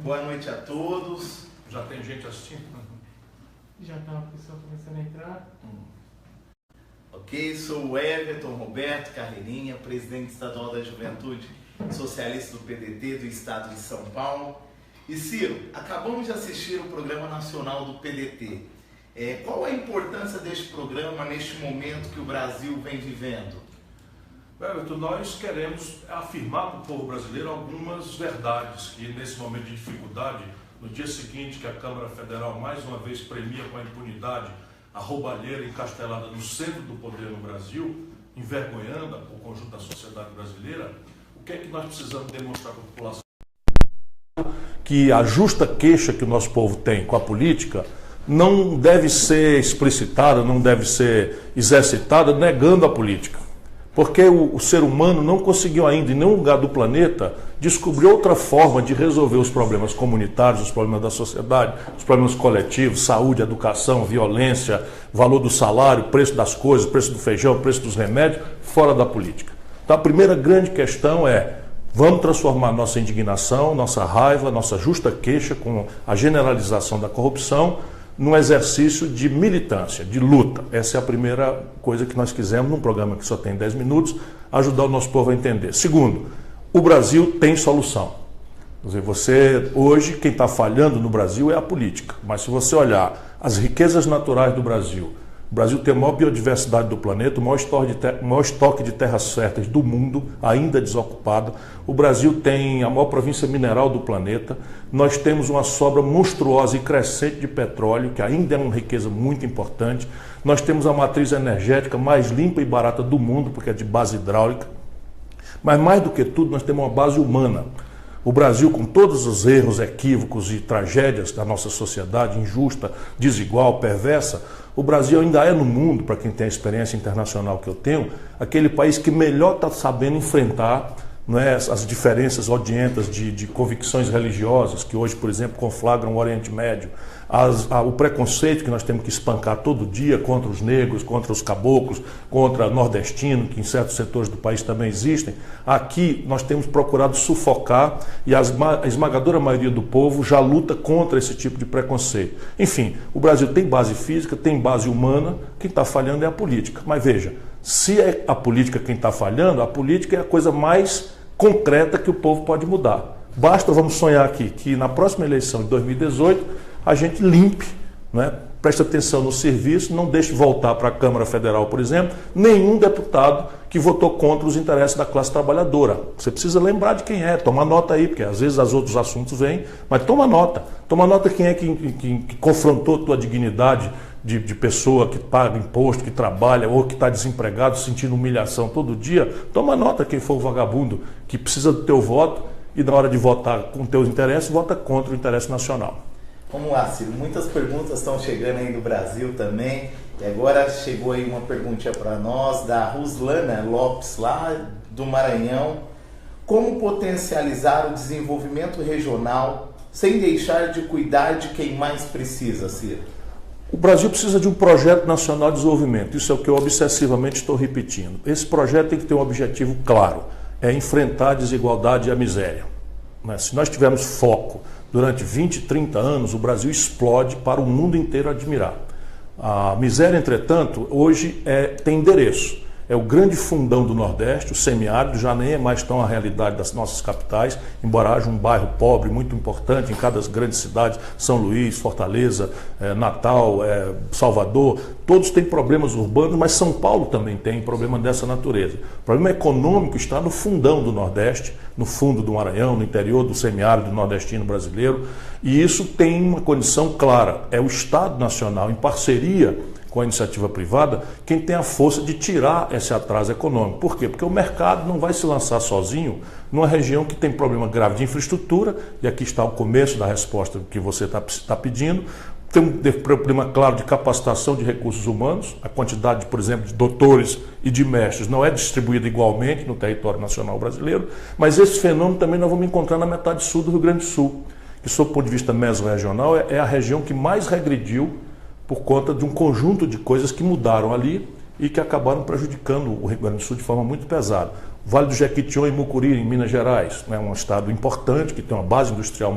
Boa noite a todos. Já tem gente assistindo? Já está o pessoal começando a entrar. Ok, sou o Everton Roberto Carreirinha, presidente estadual da Juventude Socialista do PDT do Estado de São Paulo. E Ciro, acabamos de assistir o Programa Nacional do PDT. Qual a importância deste programa neste momento que o Brasil vem vivendo? Everton, nós queremos afirmar para o povo brasileiro algumas verdades que nesse momento de dificuldade, no dia seguinte que a Câmara Federal mais uma vez premia com a impunidade a roubalheira encastelada no centro do poder no Brasil, envergonhando o conjunto da sociedade brasileira, o que é que nós precisamos demonstrar para a população? Que a justa queixa que o nosso povo tem com a política não deve ser explicitada, não deve ser exercitada negando a política. Porque o ser humano não conseguiu ainda, em nenhum lugar do planeta, descobrir outra forma de resolver os problemas comunitários, os problemas da sociedade, os problemas coletivos, saúde, educação, violência, valor do salário, preço das coisas, preço do feijão, preço dos remédios, fora da política. Então a primeira grande questão é: vamos transformar nossa indignação, nossa raiva, nossa justa queixa com a generalização da corrupção num exercício de militância, de luta. Essa é a primeira coisa que nós quisemos, num programa que só tem 10 minutos, ajudar o nosso povo a entender. Segundo, o Brasil tem solução. Quer dizer, hoje, quem está falhando no Brasil é a política. Mas se você olhar as riquezas naturais do Brasil, o Brasil tem a maior biodiversidade do planeta, o maior estoque de terras férteis do mundo, ainda desocupado. O Brasil tem a maior província mineral do planeta. Nós temos uma sobra monstruosa e crescente de petróleo, que ainda é uma riqueza muito importante. Nós temos a matriz energética mais limpa e barata do mundo, porque é de base hidráulica. Mas mais do que tudo, nós temos uma base humana. O Brasil, com todos os erros, equívocos e tragédias da nossa sociedade, injusta, desigual, perversa, o Brasil ainda é no mundo, para quem tem a experiência internacional que eu tenho, aquele país que melhor está sabendo enfrentar, não é, as diferenças odientas de convicções religiosas, que hoje, por exemplo, conflagram o Oriente Médio, o preconceito que nós temos que espancar todo dia contra os negros, contra os caboclos, contra nordestinos, que em certos setores do país também existem. Aqui nós temos procurado sufocar e a esmagadora maioria do povo já luta contra esse tipo de preconceito. Enfim, o Brasil tem base física, tem base humana, quem está falhando é a política. Mas veja, se é a política quem está falhando, a política é a coisa mais concreta que o povo pode mudar. Basta, vamos sonhar aqui, que na próxima eleição de 2018 a gente limpe, né? Preste atenção no serviço, não deixe voltar para a Câmara Federal, por exemplo, nenhum deputado que votou contra os interesses da classe trabalhadora. Você precisa lembrar de quem é, toma nota aí, porque às vezes os outros assuntos vêm, mas toma nota quem é que confrontou tua dignidade de pessoa que paga imposto, que trabalha ou que está desempregado, sentindo humilhação todo dia. Toma nota quem for o vagabundo que precisa do teu voto e na hora de votar com teus interesses, vota contra o interesse nacional. Vamos lá, Ciro. Muitas perguntas estão chegando aí do Brasil também. E agora chegou aí uma perguntinha para nós, da Ruslana Lopes, lá do Maranhão. Como potencializar o desenvolvimento regional sem deixar de cuidar de quem mais precisa, Ciro? O Brasil precisa de um projeto nacional de desenvolvimento. Isso é o que eu obsessivamente estou repetindo. Esse projeto tem que ter um objetivo claro. É enfrentar a desigualdade e a miséria. Se nós tivermos foco durante 20, 30 anos, o Brasil explode para o mundo inteiro admirar. A miséria, entretanto, hoje tem endereço. É o grande fundão do Nordeste, o semiárido, já nem é mais tão a realidade das nossas capitais, embora haja um bairro pobre muito importante em cada grande cidade, São Luís, Fortaleza, Natal, Salvador, todos têm problemas urbanos, mas São Paulo também tem problema dessa natureza. O problema econômico está no fundão do Nordeste, no fundo do Maranhão, no interior do semiárido nordestino brasileiro, e isso tem uma condição clara, é o Estado Nacional, em parceria com a iniciativa privada, quem tem a força de tirar esse atraso econômico. Por quê? Porque o mercado não vai se lançar sozinho numa região que tem problema grave de infraestrutura, e aqui está o começo da resposta que você está pedindo. Tem um problema claro de capacitação de recursos humanos, a quantidade, por exemplo, de doutores e de mestres não é distribuída igualmente no território nacional brasileiro, mas esse fenômeno também nós vamos encontrar na metade sul do Rio Grande do Sul, que, sob o ponto de vista mesorregional, é a região que mais regrediu por conta de um conjunto de coisas que mudaram ali e que acabaram prejudicando o Rio Grande do Sul de forma muito pesada. Vale do Jequitinhonha e Mucuri, em Minas Gerais, é um estado importante, que tem uma base industrial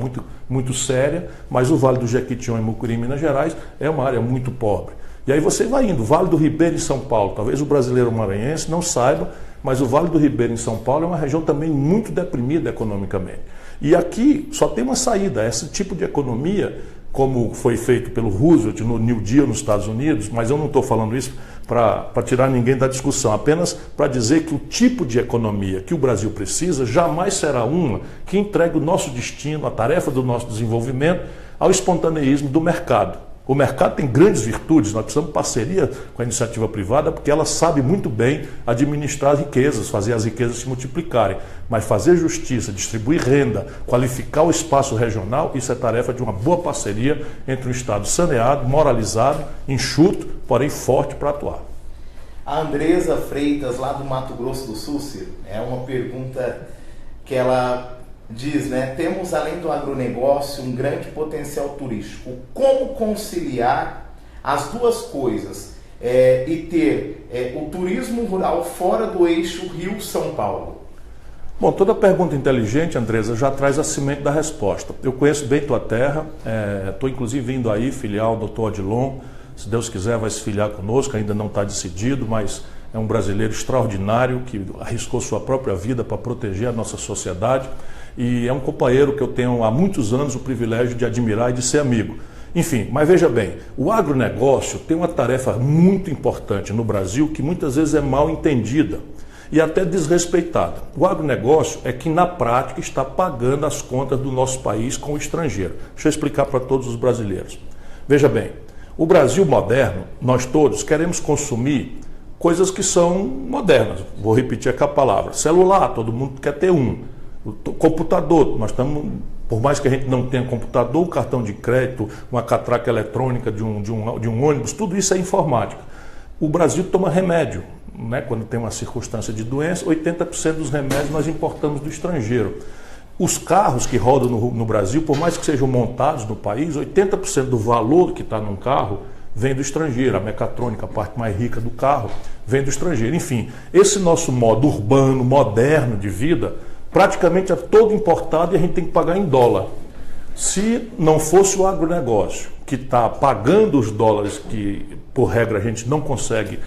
muito séria, mas o Vale do Jequitinhonha e Mucuri, em Minas Gerais, é uma área muito pobre. E aí você vai indo, Vale do Ribeira, em São Paulo, talvez o brasileiro maranhense não saiba, mas o Vale do Ribeira, em São Paulo, é uma região também muito deprimida economicamente. E aqui só tem uma saída, esse tipo de economia, como foi feito pelo Roosevelt no New Deal nos Estados Unidos, mas eu não estou falando isso para tirar ninguém da discussão, apenas para dizer que o tipo de economia que o Brasil precisa jamais será uma que entregue o nosso destino, a tarefa do nosso desenvolvimento ao espontaneísmo do mercado. O mercado tem grandes virtudes, nós precisamos de parceria com a iniciativa privada, porque ela sabe muito bem administrar as riquezas, fazer as riquezas se multiplicarem. Mas fazer justiça, distribuir renda, qualificar o espaço regional, isso é tarefa de uma boa parceria entre um Estado saneado, moralizado, enxuto, porém forte para atuar. A Andresa Freitas, lá do Mato Grosso do Sul, Ciro, é uma pergunta que ela diz, né? Temos, além do agronegócio, um grande potencial turístico. Como conciliar as duas coisas e ter o turismo rural fora do eixo Rio-São Paulo? Bom, toda pergunta inteligente, Andresa, já traz a semente da resposta. Eu conheço bem tua terra, estou inclusive vindo aí filiar o Dr. Odilon, se Deus quiser vai se filiar conosco, ainda não está decidido, mas é um brasileiro extraordinário que arriscou sua própria vida para proteger a nossa sociedade e é um companheiro que eu tenho há muitos anos o privilégio de admirar e de ser amigo. Enfim, mas veja bem, o agronegócio tem uma tarefa muito importante no Brasil que muitas vezes é mal entendida e até desrespeitada. O agronegócio é que na prática está pagando as contas do nosso país com o estrangeiro. Deixa eu explicar para todos os brasileiros. Veja bem, o Brasil moderno, nós todos queremos consumir coisas que são modernas. Vou repetir aqui a palavra. Celular, todo mundo quer ter um. O computador, nós estamos, por mais que a gente não tenha computador, o cartão de crédito, uma catraca eletrônica de um ônibus, tudo isso é informática. O Brasil toma remédio, né? Quando tem uma circunstância de doença, 80% dos remédios nós importamos do estrangeiro. Os carros que rodam no Brasil, por mais que sejam montados no país, 80% do valor que está num carro vem do estrangeiro. A mecatrônica, a parte mais rica do carro, vem do estrangeiro. Enfim, esse nosso modo urbano, moderno de vida, praticamente é todo importado e a gente tem que pagar em dólar. Se não fosse o agronegócio, que está pagando os dólares que, por regra, a gente não consegue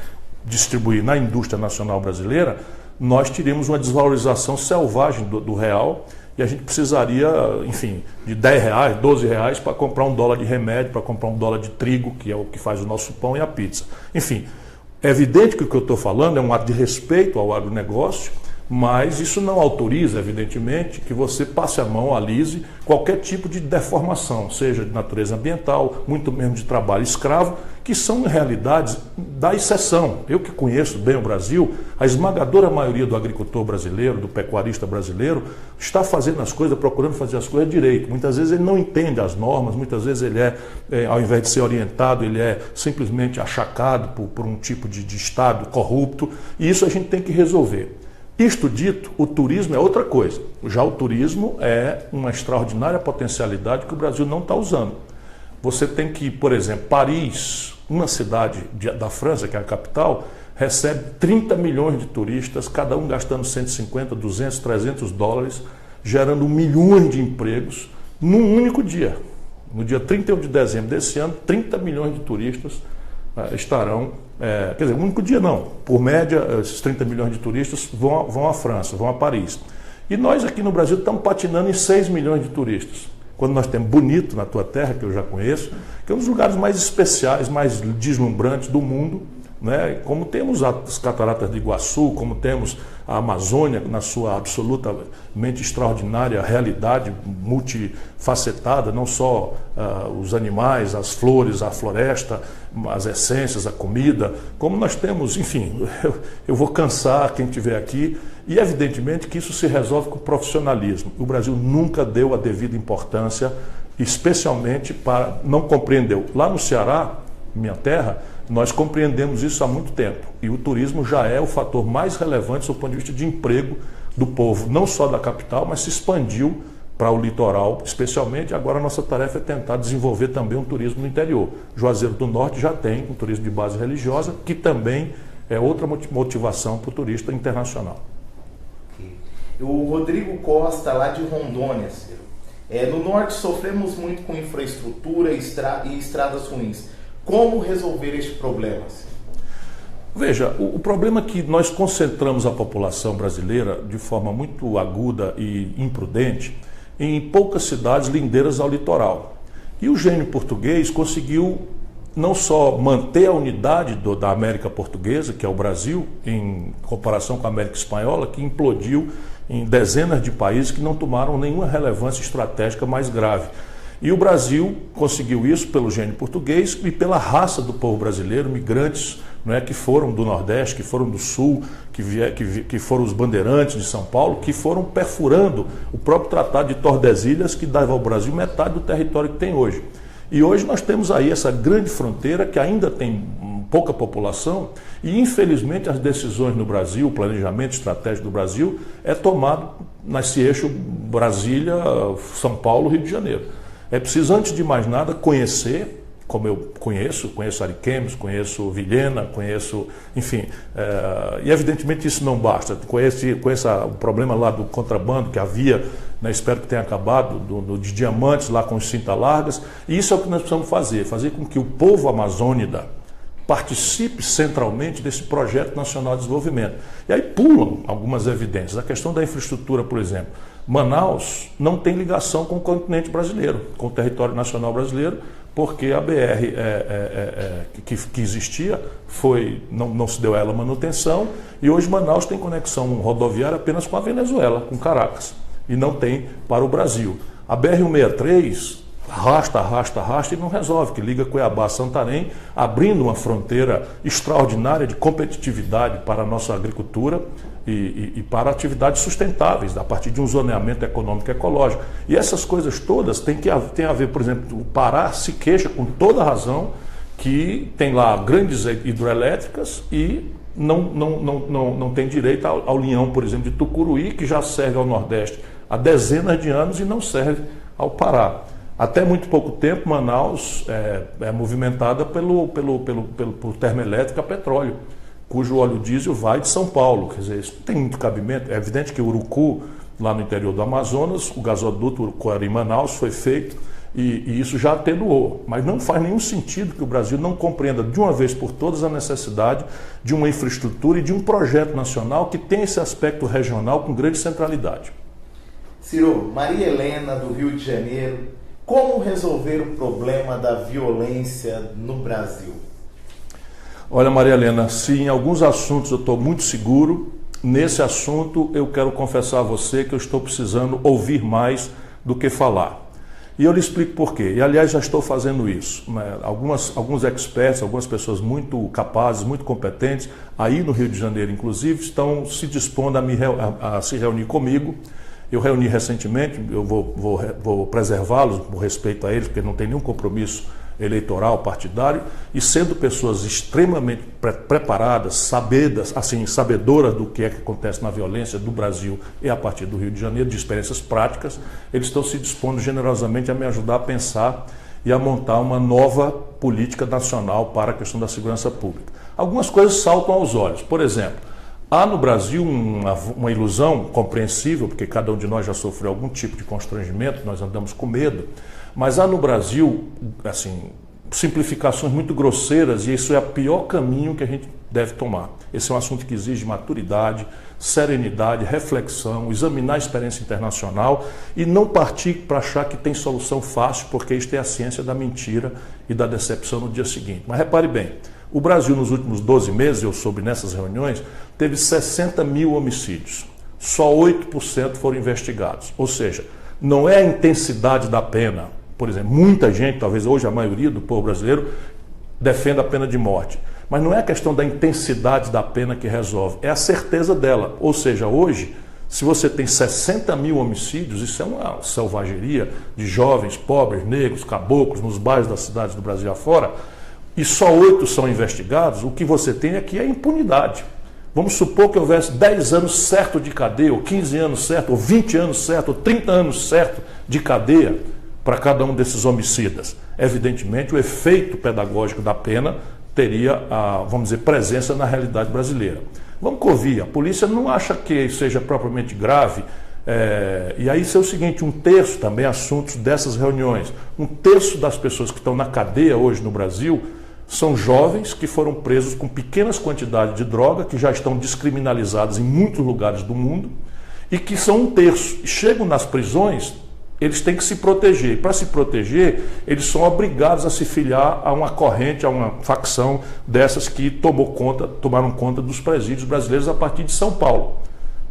distribuir na indústria nacional brasileira, nós teríamos uma desvalorização selvagem do real e a gente precisaria, enfim, de R$10, R$12 para comprar um dólar de remédio, para comprar um dólar de trigo, que é o que faz o nosso pão e a pizza. Enfim, é evidente que o que eu estou falando é um ato de respeito ao agronegócio, mas isso não autoriza, evidentemente, que você passe a mão, alise qualquer tipo de deformação, seja de natureza ambiental, muito menos de trabalho escravo, que são realidades da exceção. Eu que conheço bem o Brasil, a esmagadora maioria do agricultor brasileiro, do pecuarista brasileiro, está fazendo as coisas, procurando fazer as coisas direito. Muitas vezes ele não entende as normas, muitas vezes ele ao invés de ser orientado, ele é simplesmente achacado por um tipo de Estado corrupto, e isso a gente tem que resolver. Isto dito, o turismo é outra coisa. Já o turismo é uma extraordinária potencialidade que o Brasil não está usando. Você tem que, por exemplo, Paris, uma cidade da França, que é a capital, recebe 30 milhões de turistas, cada um gastando 150, 200, 300 dólares, gerando milhões de empregos num único dia. No dia 31 de dezembro desse ano, 30 milhões de turistas estarão, quer dizer, um único dia não, por média, esses 30 milhões de turistas vão à França, vão a Paris. E nós aqui no Brasil estamos patinando em 6 milhões de turistas. Quando nós temos Bonito, na tua terra, que eu já conheço, que é um dos lugares mais especiais, mais deslumbrantes do mundo, né? Como temos as Cataratas de Iguaçu, como temos a Amazônia na sua absolutamente extraordinária realidade multifacetada, não só os animais, as flores, a floresta, as essências, a comida, como nós temos, enfim, eu vou cansar quem estiver aqui, e evidentemente que isso se resolve com profissionalismo. O Brasil nunca deu a devida importância, especialmente não compreendeu. Lá no Ceará, minha terra, nós compreendemos isso há muito tempo e o turismo já é o fator mais relevante do ponto de vista de emprego do povo, não só da capital, mas se expandiu para o litoral, especialmente. Agora a nossa tarefa é tentar desenvolver também um turismo no interior. Juazeiro do Norte já tem um turismo de base religiosa, que também é outra motivação para o turista internacional. O Rodrigo Costa, lá de Rondônia, Ciro. No norte sofremos muito com infraestrutura e estradas ruins. Como resolver este problema, Ciro? Veja, o problema é que nós concentramos a população brasileira de forma muito aguda e imprudente em poucas cidades lindeiras ao litoral. E o gênio português conseguiu não só manter a unidade da América Portuguesa, que é o Brasil, em comparação com a América Espanhola, que implodiu em dezenas de países que não tomaram nenhuma relevância estratégica mais grave. E o Brasil conseguiu isso pelo gênio português e pela raça do povo brasileiro, migrantes, não é, que foram do Nordeste, que foram do Sul, que foram os bandeirantes de São Paulo, que foram perfurando o próprio Tratado de Tordesilhas, que dava ao Brasil metade do território que tem hoje. E hoje nós temos aí essa grande fronteira que ainda tem pouca população e, infelizmente, as decisões no Brasil, o planejamento estratégico do Brasil é tomado nesse eixo Brasília, São Paulo, Rio de Janeiro. É preciso, antes de mais nada, conhecer, como eu conheço Ariquemes, conheço Vilhena, conheço, enfim, e evidentemente isso não basta. Conheço o problema lá do contrabando que havia, né, espero que tenha acabado, de diamantes lá com os cinta-largas, e isso é o que nós precisamos fazer com que o povo amazônida participe centralmente desse projeto nacional de desenvolvimento. E aí pulam algumas evidências. A questão da infraestrutura, por exemplo. Manaus não tem ligação com o continente brasileiro, com o território nacional brasileiro, porque a BR que existia não se deu a ela manutenção, e hoje Manaus tem conexão rodoviária apenas com a Venezuela, com Caracas, e não tem para o Brasil. A BR-163 arrasta e não resolve, que liga Cuiabá a Santarém, abrindo uma fronteira extraordinária de competitividade para a nossa agricultura e para atividades sustentáveis, a partir de um zoneamento econômico e ecológico. E essas coisas todas têm a ver, por exemplo, o Pará se queixa com toda razão que tem lá grandes hidrelétricas e não tem direito ao linhão, por exemplo, de Tucuruí, que já serve ao Nordeste há dezenas de anos e não serve ao Pará. Até muito pouco tempo, Manaus é movimentada por termoelétrica a petróleo, cujo óleo diesel vai de São Paulo. Quer dizer, isso não tem muito cabimento. É evidente que o Urucu, lá no interior do Amazonas, o gasoduto Urucuari-Manaus foi feito e isso já atenuou. Mas não faz nenhum sentido que o Brasil não compreenda de uma vez por todas a necessidade de uma infraestrutura e de um projeto nacional que tenha esse aspecto regional com grande centralidade. Ciro, Maria Helena, do Rio de Janeiro. Como resolver o problema da violência no Brasil? Olha, Maria Helena, se em alguns assuntos eu estou muito seguro, nesse assunto eu quero confessar a você que eu estou precisando ouvir mais do que falar. E eu lhe explico por quê. E, aliás, já estou fazendo isso. Alguns experts, algumas pessoas muito capazes, muito competentes, aí no Rio de Janeiro, inclusive, estão se dispondo a se reunir comigo. Eu reuni recentemente, eu vou preservá-los por respeito a eles, porque não tem nenhum compromisso eleitoral, partidário, e sendo pessoas extremamente preparadas, sabedoras do que é que acontece na violência do Brasil e a partir do Rio de Janeiro, de experiências práticas, eles estão se dispondo generosamente a me ajudar a pensar e a montar uma nova política nacional para a questão da segurança pública. Algumas coisas saltam aos olhos. Por exemplo, há no Brasil uma ilusão compreensível, porque cada um de nós já sofreu algum tipo de constrangimento, nós andamos com medo, mas há no Brasil, simplificações muito grosseiras, e isso é o pior caminho que a gente deve tomar. Esse é um assunto que exige maturidade, serenidade, reflexão, examinar a experiência internacional e não partir para achar que tem solução fácil, porque isto é a ciência da mentira e da decepção no dia seguinte. Mas repare bem, o Brasil nos últimos 12 meses, eu soube nessas reuniões, teve 60 mil homicídios. Só 8% foram investigados. Ou seja, não é a intensidade da pena. Por exemplo, muita gente, talvez hoje a maioria do povo brasileiro, defende a pena de morte. Mas não é a questão da intensidade da pena que resolve, é a certeza dela. Ou seja, hoje, se você tem 60 mil homicídios, isso é uma selvageria de jovens, pobres, negros, caboclos, nos bairros das cidades do Brasil afora, e só 8 são investigados, o que você tem aqui é impunidade. Vamos supor que houvesse 10 anos certo de cadeia, ou 15 anos certo, ou 20 anos certo, ou 30 anos certo de cadeia para cada um desses homicidas. Evidentemente, o efeito pedagógico da pena teria, vamos dizer, presença na realidade brasileira. Vamos ouvir, a polícia não acha que seja propriamente grave. E aí isso é o seguinte, 1/3 também assuntos dessas reuniões. 1/3 das pessoas que estão na cadeia hoje no Brasil são jovens que foram presos com pequenas quantidades de droga, que já estão descriminalizados em muitos lugares do mundo, e que são 1/3. Chegam nas prisões, eles têm que se proteger. E para se proteger, eles são obrigados a se filiar a uma corrente, a uma facção dessas que tomaram conta dos presídios brasileiros a partir de São Paulo.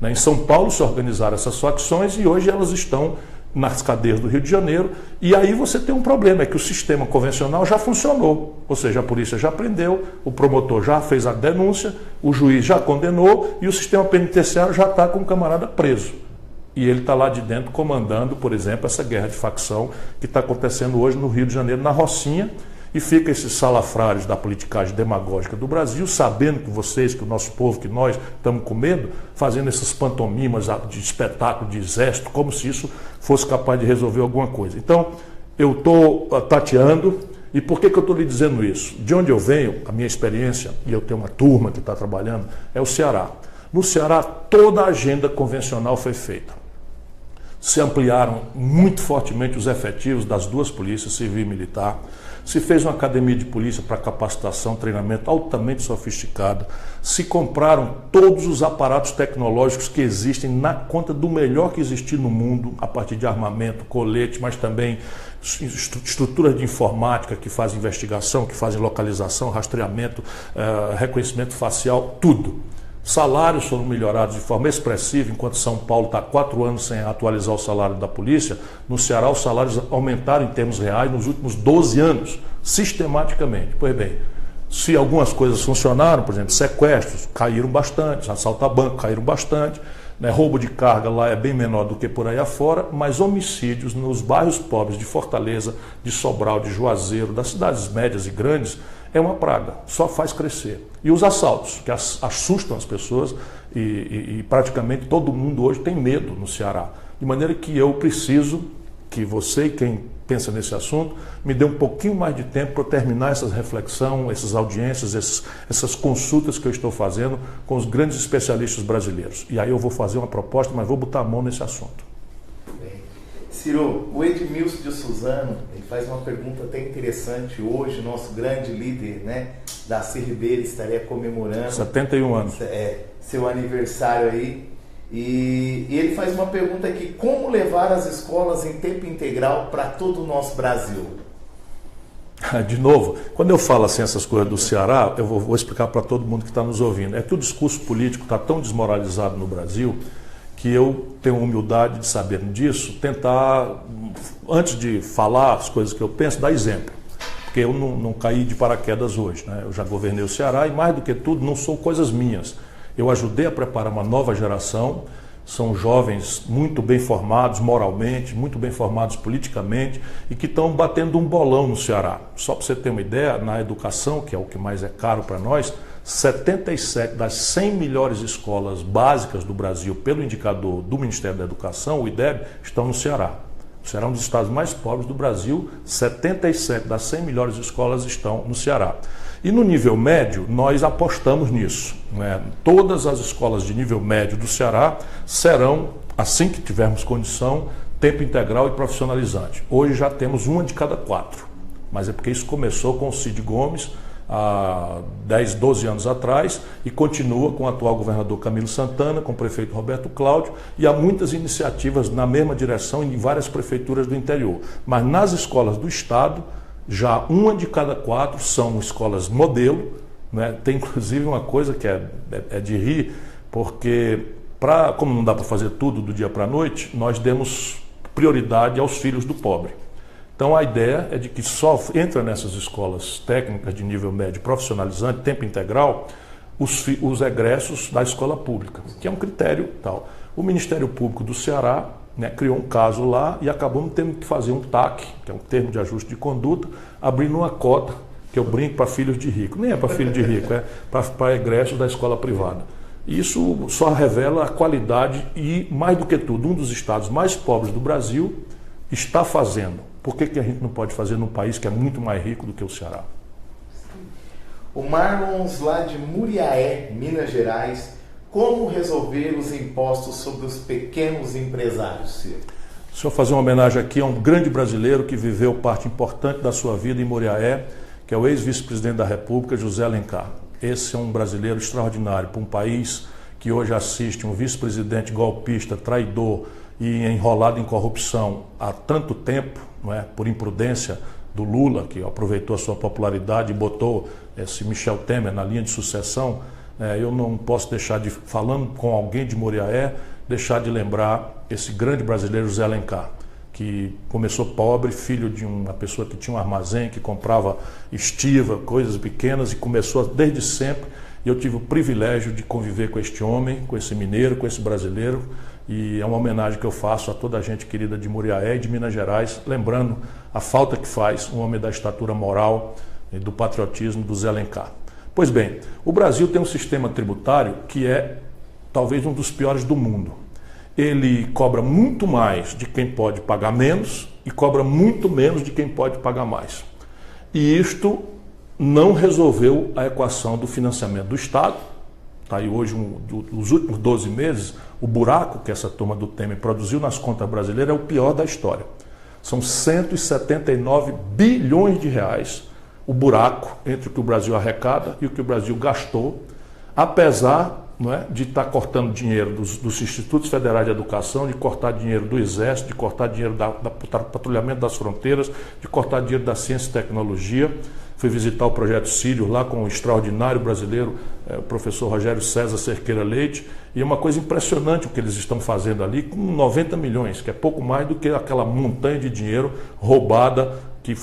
Em São Paulo se organizaram essas facções e hoje elas estão nas cadeias do Rio de Janeiro. E aí você tem um problema, é que o sistema convencional já funcionou. Ou seja, a polícia já prendeu, o promotor já fez a denúncia, o juiz já condenou e o sistema penitenciário já está com o camarada preso. E ele está lá de dentro comandando, por exemplo, essa guerra de facção que está acontecendo hoje no Rio de Janeiro, na Rocinha. E fica esses salafrários da politicagem demagógica do Brasil, sabendo que vocês, que o nosso povo, que nós estamos com medo, fazendo essas pantomimas de espetáculo, de exército, como se isso fosse capaz de resolver alguma coisa. Então, eu estou tateando. E por que eu estou lhe dizendo isso? De onde eu venho, a minha experiência, e eu tenho uma turma que está trabalhando, é o Ceará. No Ceará, toda a agenda convencional foi feita. Se ampliaram muito fortemente os efetivos das duas polícias, civil e militar. Se fez uma academia de polícia para capacitação, treinamento altamente sofisticado. Se compraram todos os aparatos tecnológicos que existem na conta do melhor que existir no mundo, a partir de armamento, colete, mas também estruturas de informática que fazem investigação, que fazem localização, rastreamento, reconhecimento facial, tudo. Salários foram melhorados de forma expressiva, enquanto São Paulo está há 4 anos sem atualizar o salário da polícia. No Ceará, os salários aumentaram em termos reais nos últimos 12 anos, sistematicamente. Pois bem, se algumas coisas funcionaram, por exemplo, sequestros caíram bastante, assalto a banco caíram bastante, roubo de carga lá é bem menor do que por aí afora, mas homicídios nos bairros pobres de Fortaleza, de Sobral, de Juazeiro, das cidades médias e grandes, é uma praga, só faz crescer. E os assaltos, que assustam as pessoas e praticamente todo mundo hoje tem medo no Ceará. De maneira que eu preciso que você e quem pensa nesse assunto me dê um pouquinho mais de tempo para terminar essa reflexão, essas audiências, essas consultas que eu estou fazendo com os grandes especialistas brasileiros. E aí eu vou fazer uma proposta, mas vou botar a mão nesse assunto. Ciro, o Edmilson de Suzano, ele faz uma pergunta até interessante. Hoje, nosso grande líder, Darcy Ribeiro, estaria comemorando 71 anos. Seu aniversário aí. E ele faz uma pergunta aqui: como levar as escolas em tempo integral para todo o nosso Brasil? De novo, quando eu falo assim essas coisas do Ceará, eu vou explicar para todo mundo que está nos ouvindo. É que o discurso político está tão desmoralizado no Brasil que eu tenho humildade de saber disso, tentar, antes de falar as coisas que eu penso, dar exemplo. Porque eu não caí de paraquedas hoje, Eu já governei o Ceará e, mais do que tudo, não são coisas minhas. Eu ajudei a preparar uma nova geração, são jovens muito bem formados moralmente, muito bem formados politicamente e que estão batendo um bolão no Ceará. Só para você ter uma ideia, na educação, que é o que mais é caro para nós, 77 das 100 melhores escolas básicas do Brasil, pelo indicador do Ministério da Educação, o IDEB, estão no Ceará. O Ceará é um dos estados mais pobres do Brasil, 77 das 100 melhores escolas estão no Ceará. E no nível médio, nós apostamos nisso. Todas as escolas de nível médio do Ceará serão, assim que tivermos condição, tempo integral e profissionalizante. Hoje já temos 1 de cada 4, mas é porque isso começou com o Cid Gomes, há 10, 12 anos atrás, e continua com o atual governador Camilo Santana, com o prefeito Roberto Cláudio, e há muitas iniciativas na mesma direção em várias prefeituras do interior. Mas nas escolas do estado, já 1 de cada 4 são escolas modelo, Tem inclusive uma coisa que é de rir, porque como não dá para fazer tudo do dia para a noite, nós demos prioridade aos filhos do pobre. Então a ideia é de que só entra nessas escolas técnicas de nível médio profissionalizante, tempo integral, os egressos da escola pública, que é um critério tal. O Ministério Público do Ceará criou um caso lá e acabamos tendo que fazer um TAC, que é um termo de ajuste de conduta, abrindo uma cota, que eu brinco, para filhos de rico. Nem é para filho de rico, é para egressos da escola privada. Isso só revela a qualidade e, mais do que tudo, um dos estados mais pobres do Brasil está fazendo. Por que a gente não pode fazer num país que é muito mais rico do que o Ceará? O Marlons, lá de Muriaé, Minas Gerais, Como resolver os impostos sobre os pequenos empresários, Ciro? Deixa eu fazer uma homenagem aqui a um grande brasileiro que viveu parte importante da sua vida em Muriaé, que é o ex-vice-presidente da República, José Alencar. Esse é um brasileiro extraordinário para um país que hoje assiste um vice-presidente golpista, traidor e enrolado em corrupção há tanto tempo, não é? Por imprudência do Lula, que aproveitou a sua popularidade e botou esse Michel Temer na linha de sucessão. Eu não posso deixar de, falando com alguém de Muriaé, deixar de lembrar esse grande brasileiro José Alencar, que começou pobre, filho de uma pessoa que tinha um armazém, que comprava estiva, coisas pequenas, e começou desde sempre. E eu tive o privilégio de conviver com este homem, com esse mineiro, com esse brasileiro, e é uma homenagem que eu faço a toda a gente querida de Muriaé e de Minas Gerais, lembrando a falta que faz um homem da estatura moral e do patriotismo do Zé Alencar. Pois bem, o Brasil tem um sistema tributário que é talvez um dos piores do mundo. Ele cobra muito mais de quem pode pagar menos e cobra muito menos de quem pode pagar mais. E isto não resolveu a equação do financiamento do Estado. Está aí hoje, os últimos 12 meses, o buraco que essa turma do Temer produziu nas contas brasileiras é o pior da história. São 179 bilhões de reais o buraco entre o que o Brasil arrecada e o que o Brasil gastou, apesar, não é, de estar cortando dinheiro dos Institutos Federais de Educação, de cortar dinheiro do Exército, de cortar dinheiro do patrulhamento das fronteiras, de cortar dinheiro da ciência e tecnologia. Fui visitar o Projeto Sírio lá com o extraordinário brasileiro, o professor Rogério César Cerqueira Leite, e é uma coisa impressionante o que eles estão fazendo ali com 90 milhões, que é pouco mais do que aquela montanha de dinheiro roubada que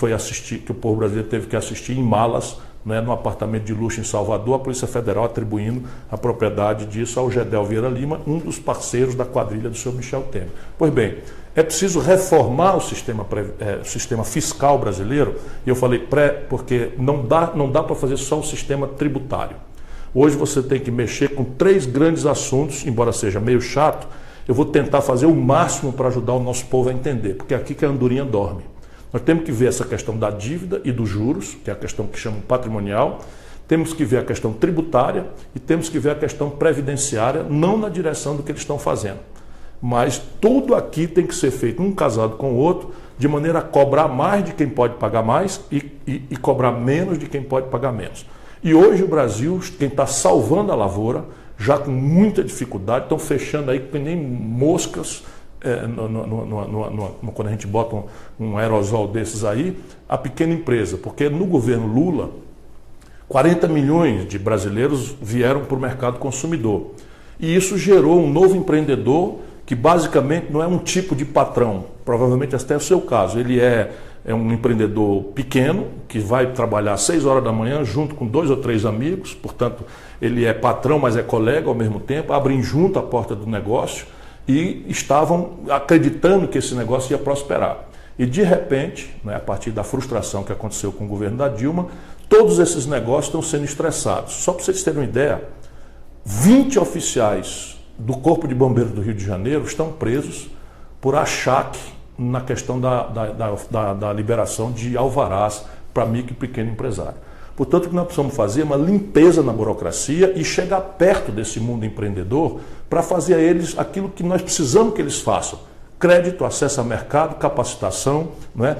o povo brasileiro teve que assistir em malas, né, no apartamento de luxo em Salvador, a Polícia Federal atribuindo a propriedade disso ao Gedel Vieira Lima, um dos parceiros da quadrilha do senhor Michel Temer. Pois bem, é preciso reformar o sistema fiscal brasileiro, e eu falei porque não dá para fazer só o sistema tributário. Hoje você tem que mexer com 3 grandes assuntos, embora seja meio chato, eu vou tentar fazer o máximo para ajudar o nosso povo a entender, porque é aqui que a andorinha dorme. Nós temos que ver essa questão da dívida e dos juros, que é a questão que chamam patrimonial, temos que ver a questão tributária e temos que ver a questão previdenciária, não na direção do que eles estão fazendo. Mas tudo aqui tem que ser feito um casado com o outro, de maneira a cobrar mais de quem pode pagar mais e cobrar menos de quem pode pagar menos. E hoje o Brasil, quem está salvando a lavoura, já com muita dificuldade, estão fechando aí que nem moscas, quando a gente bota um aerosol desses aí, a pequena empresa, porque no governo Lula, 40 milhões de brasileiros vieram para o mercado consumidor. E isso gerou um novo empreendedor que basicamente não é um tipo de patrão, provavelmente até é o seu caso. Ele é um empreendedor pequeno, que vai trabalhar às 6 horas da manhã junto com 2 ou 3 amigos, portanto ele é patrão, mas é colega ao mesmo tempo, abrem junto a porta do negócio, e estavam acreditando que esse negócio ia prosperar. E de repente, né, a partir da frustração que aconteceu com o governo da Dilma, todos esses negócios estão sendo estressados. Só para vocês terem uma ideia, 20 oficiais do Corpo de Bombeiros do Rio de Janeiro estão presos por achaque na questão da liberação de alvarás para micro e pequeno empresário. Portanto, o que nós precisamos fazer é uma limpeza na burocracia e chegar perto desse mundo empreendedor para fazer a eles aquilo que nós precisamos que eles façam. Crédito, acesso a mercado, capacitação, né,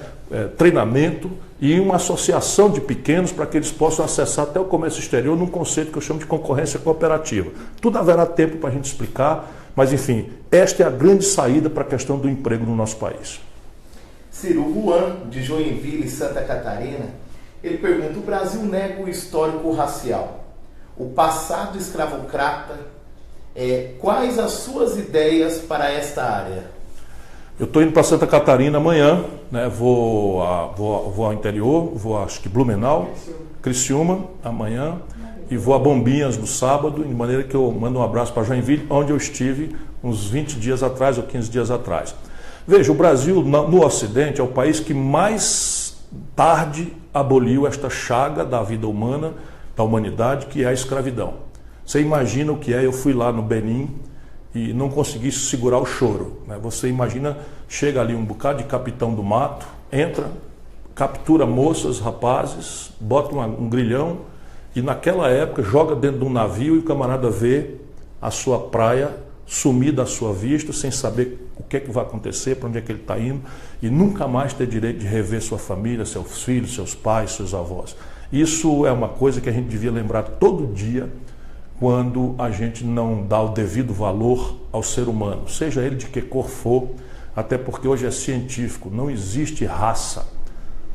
treinamento e uma associação de pequenos para que eles possam acessar até o comércio exterior num conceito que eu chamo de concorrência cooperativa. Tudo haverá tempo para a gente explicar, mas enfim, esta é a grande saída para a questão do emprego no nosso país. Ciro, Juan, de Joinville, Santa Catarina, ele pergunta: o Brasil nega o histórico racial, o passado escravocrata, quais as suas ideias para esta área? Eu estou indo para Santa Catarina amanhã, né? Vou ao interior, vou acho que Blumenau, Criciúma amanhã, e vou a Bombinhas no sábado, de maneira que eu mando um abraço para Joinville, onde eu estive uns 20 dias atrás ou 15 dias atrás. Veja, o Brasil no Ocidente é o país que mais tarde aboliu esta chaga da vida humana, da humanidade, que é a escravidão. Você imagina o que é? Eu fui lá no Benin e não consegui segurar o choro, né? Você imagina, chega ali um bocado de capitão do mato, entra, captura moças, rapazes, bota um grilhão e naquela época joga dentro de um navio e o camarada vê a sua praia sumir da sua vista, sem saber o que é que vai acontecer, para onde é que ele está indo, e nunca mais ter direito de rever sua família, seus filhos, seus pais, seus avós. Isso é uma coisa que a gente devia lembrar todo dia, quando a gente não dá o devido valor ao ser humano, seja ele de que cor for, até porque hoje é científico, não existe raça.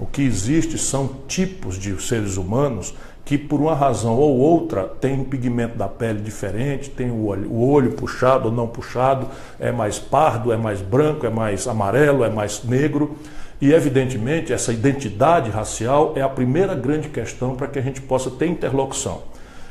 O que existe são tipos de seres humanos que, por uma razão ou outra, tem um pigmento da pele diferente, tem o olho puxado ou não puxado, é mais pardo, é mais branco, é mais amarelo, é mais negro. E, evidentemente, essa identidade racial é a primeira grande questão para que a gente possa ter interlocução.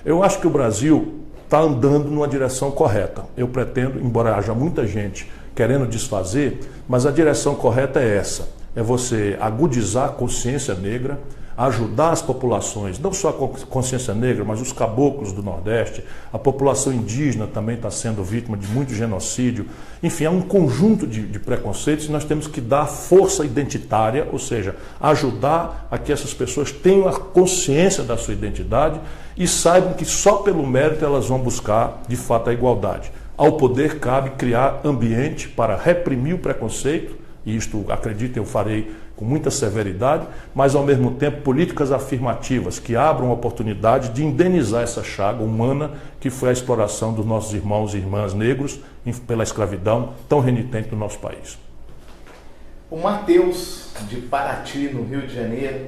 Eu acho que o Brasil está andando numa direção correta. Eu pretendo, embora haja muita gente querendo desfazer, mas a direção correta é essa. É você agudizar a consciência negra, ajudar as populações, não só a consciência negra, mas os caboclos do Nordeste, a população indígena também está sendo vítima de muito genocídio. Enfim, há um conjunto de preconceitos e nós temos que dar força identitária, ou seja, ajudar a que essas pessoas tenham a consciência da sua identidade e saibam que só pelo mérito elas vão buscar, de fato, a igualdade. Ao poder cabe criar ambiente para reprimir o preconceito, e isto, acreditem, eu farei com muita severidade, mas ao mesmo tempo políticas afirmativas que abram a oportunidade de indenizar essa chaga humana que foi a exploração dos nossos irmãos e irmãs negros pela escravidão tão renitente no nosso país. O Matheus, de Paraty, no Rio de Janeiro,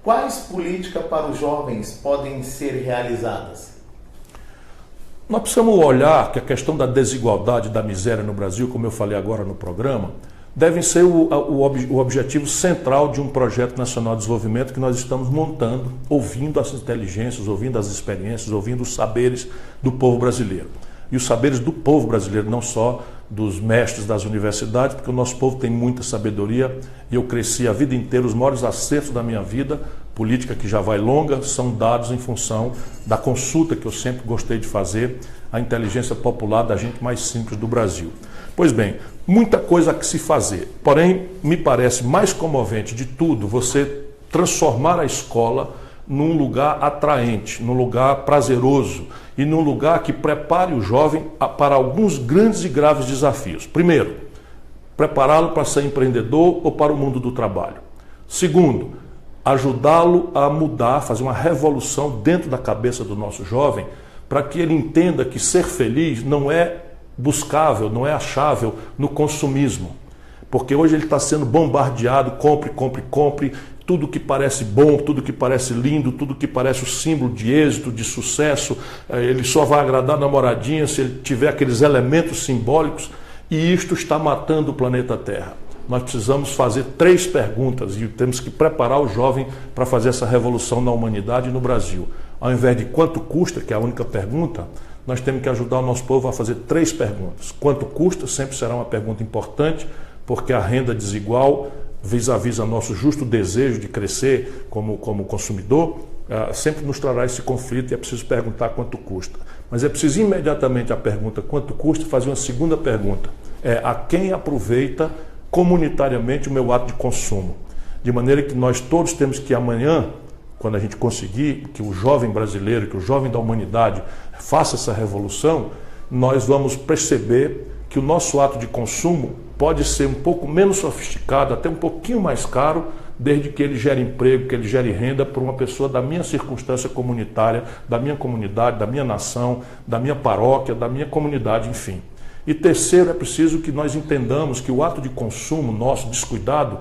quais políticas para os jovens podem ser realizadas? Nós precisamos olhar que a questão da desigualdade e da miséria no Brasil, como eu falei agora no programa, devem ser o objetivo central de um projeto nacional de desenvolvimento que nós estamos montando, ouvindo as inteligências, ouvindo as experiências, ouvindo os saberes do povo brasileiro. E os saberes do povo brasileiro, não só dos mestres das universidades, porque o nosso povo tem muita sabedoria e eu cresci a vida inteira, os maiores acertos da minha vida, política que já vai longa, são dados em função da consulta que eu sempre gostei de fazer, a inteligência popular da gente mais simples do Brasil. Pois bem, muita coisa a que se fazer, porém me parece mais comovente de tudo você transformar a escola num lugar atraente, num lugar prazeroso e num lugar que prepare o jovem para alguns grandes e graves desafios. Primeiro, prepará-lo para ser empreendedor ou para o mundo do trabalho. Segundo, ajudá-lo a mudar, fazer uma revolução dentro da cabeça do nosso jovem, para que ele entenda que ser feliz não é buscável, não é achável no consumismo. Porque hoje ele está sendo bombardeado, compre, tudo que parece bom, tudo que parece lindo, tudo que parece o símbolo de êxito, de sucesso, ele só vai agradar a namoradinha se ele tiver aqueles elementos simbólicos, e isto está matando o planeta Terra. Nós precisamos fazer 3 perguntas e temos que preparar o jovem para fazer essa revolução na humanidade e no Brasil. Ao invés de quanto custa, que é a única pergunta, nós temos que ajudar o nosso povo a fazer 3 perguntas. Quanto custa sempre será uma pergunta importante, porque a renda desigual, vis-à-vis a nosso justo desejo de crescer como consumidor, sempre nos trará esse conflito e é preciso perguntar quanto custa. Mas é preciso imediatamente a pergunta quanto custa fazer uma segunda pergunta. A quem aproveita comunitariamente o meu ato de consumo? De maneira que nós todos temos que amanhã, quando a gente conseguir que o jovem brasileiro, que o jovem da humanidade faça essa revolução, nós vamos perceber que o nosso ato de consumo pode ser um pouco menos sofisticado, até um pouquinho mais caro, desde que ele gere emprego, que ele gere renda para uma pessoa da minha circunstância comunitária, da minha comunidade, da minha nação, da minha paróquia, da minha comunidade, enfim. E terceiro, é preciso que nós entendamos que o ato de consumo nosso, descuidado,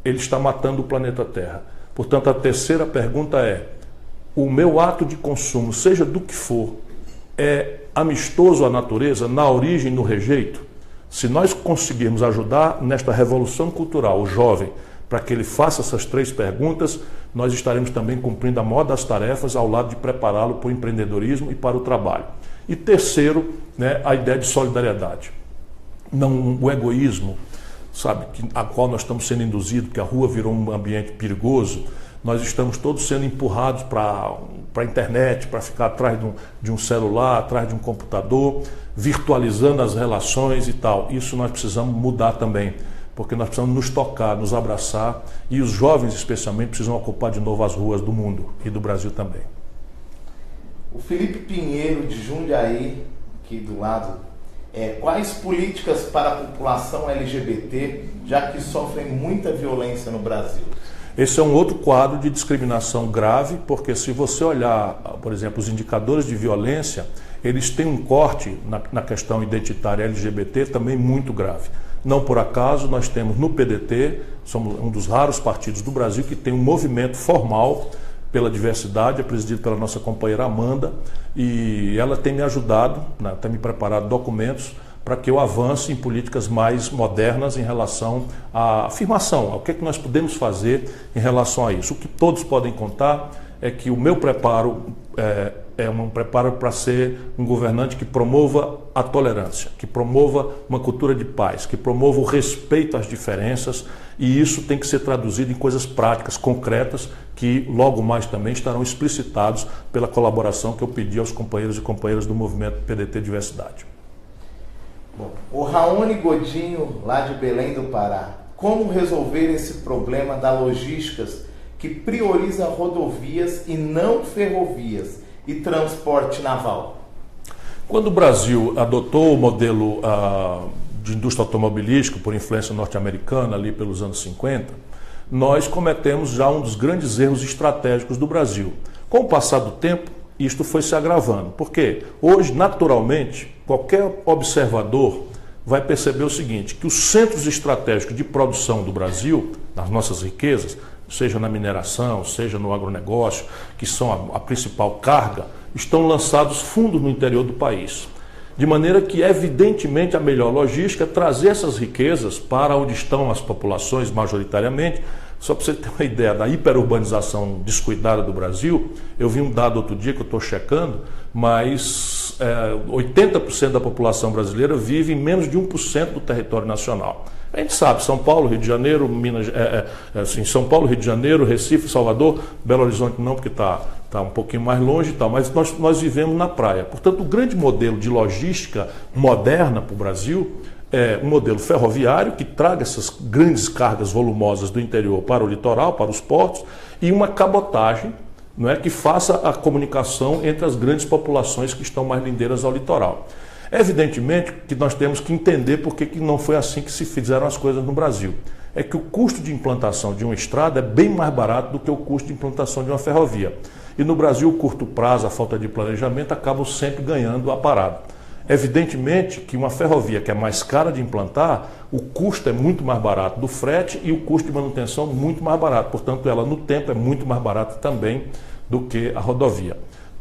ele está matando o planeta Terra. Portanto, a terceira pergunta é: o meu ato de consumo, seja do que for, é amistoso à natureza, na origem, no rejeito? Se nós conseguirmos ajudar nesta revolução cultural o jovem, para que ele faça essas 3 perguntas, nós estaremos também cumprindo a maior das tarefas ao lado de prepará-lo para o empreendedorismo e para o trabalho. E terceiro, a ideia de solidariedade. Não o egoísmo, sabe, a qual nós estamos sendo induzidos, que a rua virou um ambiente perigoso. Nós estamos todos sendo empurrados para a internet, para ficar atrás de um celular, atrás de um computador, virtualizando as relações e tal. Isso nós precisamos mudar também, porque nós precisamos nos tocar, nos abraçar, e os jovens especialmente precisam ocupar de novo as ruas do mundo e do Brasil também. O Felipe Pinheiro, de Jundiaí, aqui do lado. Quais políticas para a população LGBT, já que sofrem muita violência no Brasil? Esse é um outro quadro de discriminação grave, porque se você olhar, por exemplo, os indicadores de violência, eles têm um corte na questão identitária LGBT também muito grave. Não por acaso nós temos no PDT, somos um dos raros partidos do Brasil que tem um movimento formal pela diversidade, é presidido pela nossa companheira Amanda, e ela tem me ajudado, tem me preparado documentos para que eu avance em políticas mais modernas em relação à afirmação, ao que nós podemos fazer em relação a isso. O que todos podem contar é que o meu preparo é um preparo para ser um governante que promova a tolerância, que promova uma cultura de paz, que promova o respeito às diferenças, e isso tem que ser traduzido em coisas práticas, concretas, que logo mais também estarão explicitados pela colaboração que eu pedi aos companheiros e companheiras do movimento PDT Diversidade. Bom, o Raoni Godinho, lá de Belém do Pará, como resolver esse problema da logística que prioriza rodovias e não ferrovias e transporte naval? Quando o Brasil adotou o modelo de indústria automobilística por influência norte-americana ali pelos anos 50, nós cometemos já um dos grandes erros estratégicos do Brasil. Com o passar do tempo, isto foi se agravando, porque hoje, naturalmente, qualquer observador vai perceber o seguinte, que os centros estratégicos de produção do Brasil, nas nossas riquezas, seja na mineração, seja no agronegócio, que são a principal carga, estão lançados fundos no interior do país. De maneira que, evidentemente, a melhor logística é trazer essas riquezas para onde estão as populações majoritariamente. Só para você ter uma ideia da hiperurbanização descuidada do Brasil, eu vi um dado outro dia que eu estou checando, mas 80% da população brasileira vive em menos de 1% do território nacional. A gente sabe, São Paulo, Rio de Janeiro, São Paulo, Rio de Janeiro, Recife, Salvador, Belo Horizonte não, porque está um pouquinho mais longe e tal, mas nós vivemos na praia. Portanto, o grande modelo de logística moderna para o Brasil é um modelo ferroviário que traga essas grandes cargas volumosas do interior para o litoral, para os portos, e uma cabotagem, não é, que faça a comunicação entre as grandes populações que estão mais lindeiras ao litoral. Evidentemente que nós temos que entender por que não foi assim que se fizeram as coisas no Brasil. É que o custo de implantação de uma estrada é bem mais barato do que o custo de implantação de uma ferrovia. E no Brasil, o curto prazo, a falta de planejamento, acabam sempre ganhando a parada. Evidentemente que uma ferrovia que é mais cara de implantar, o custo é muito mais barato do frete e o custo de manutenção muito mais barato. Portanto, ela no tempo é muito mais barata também do que a rodovia.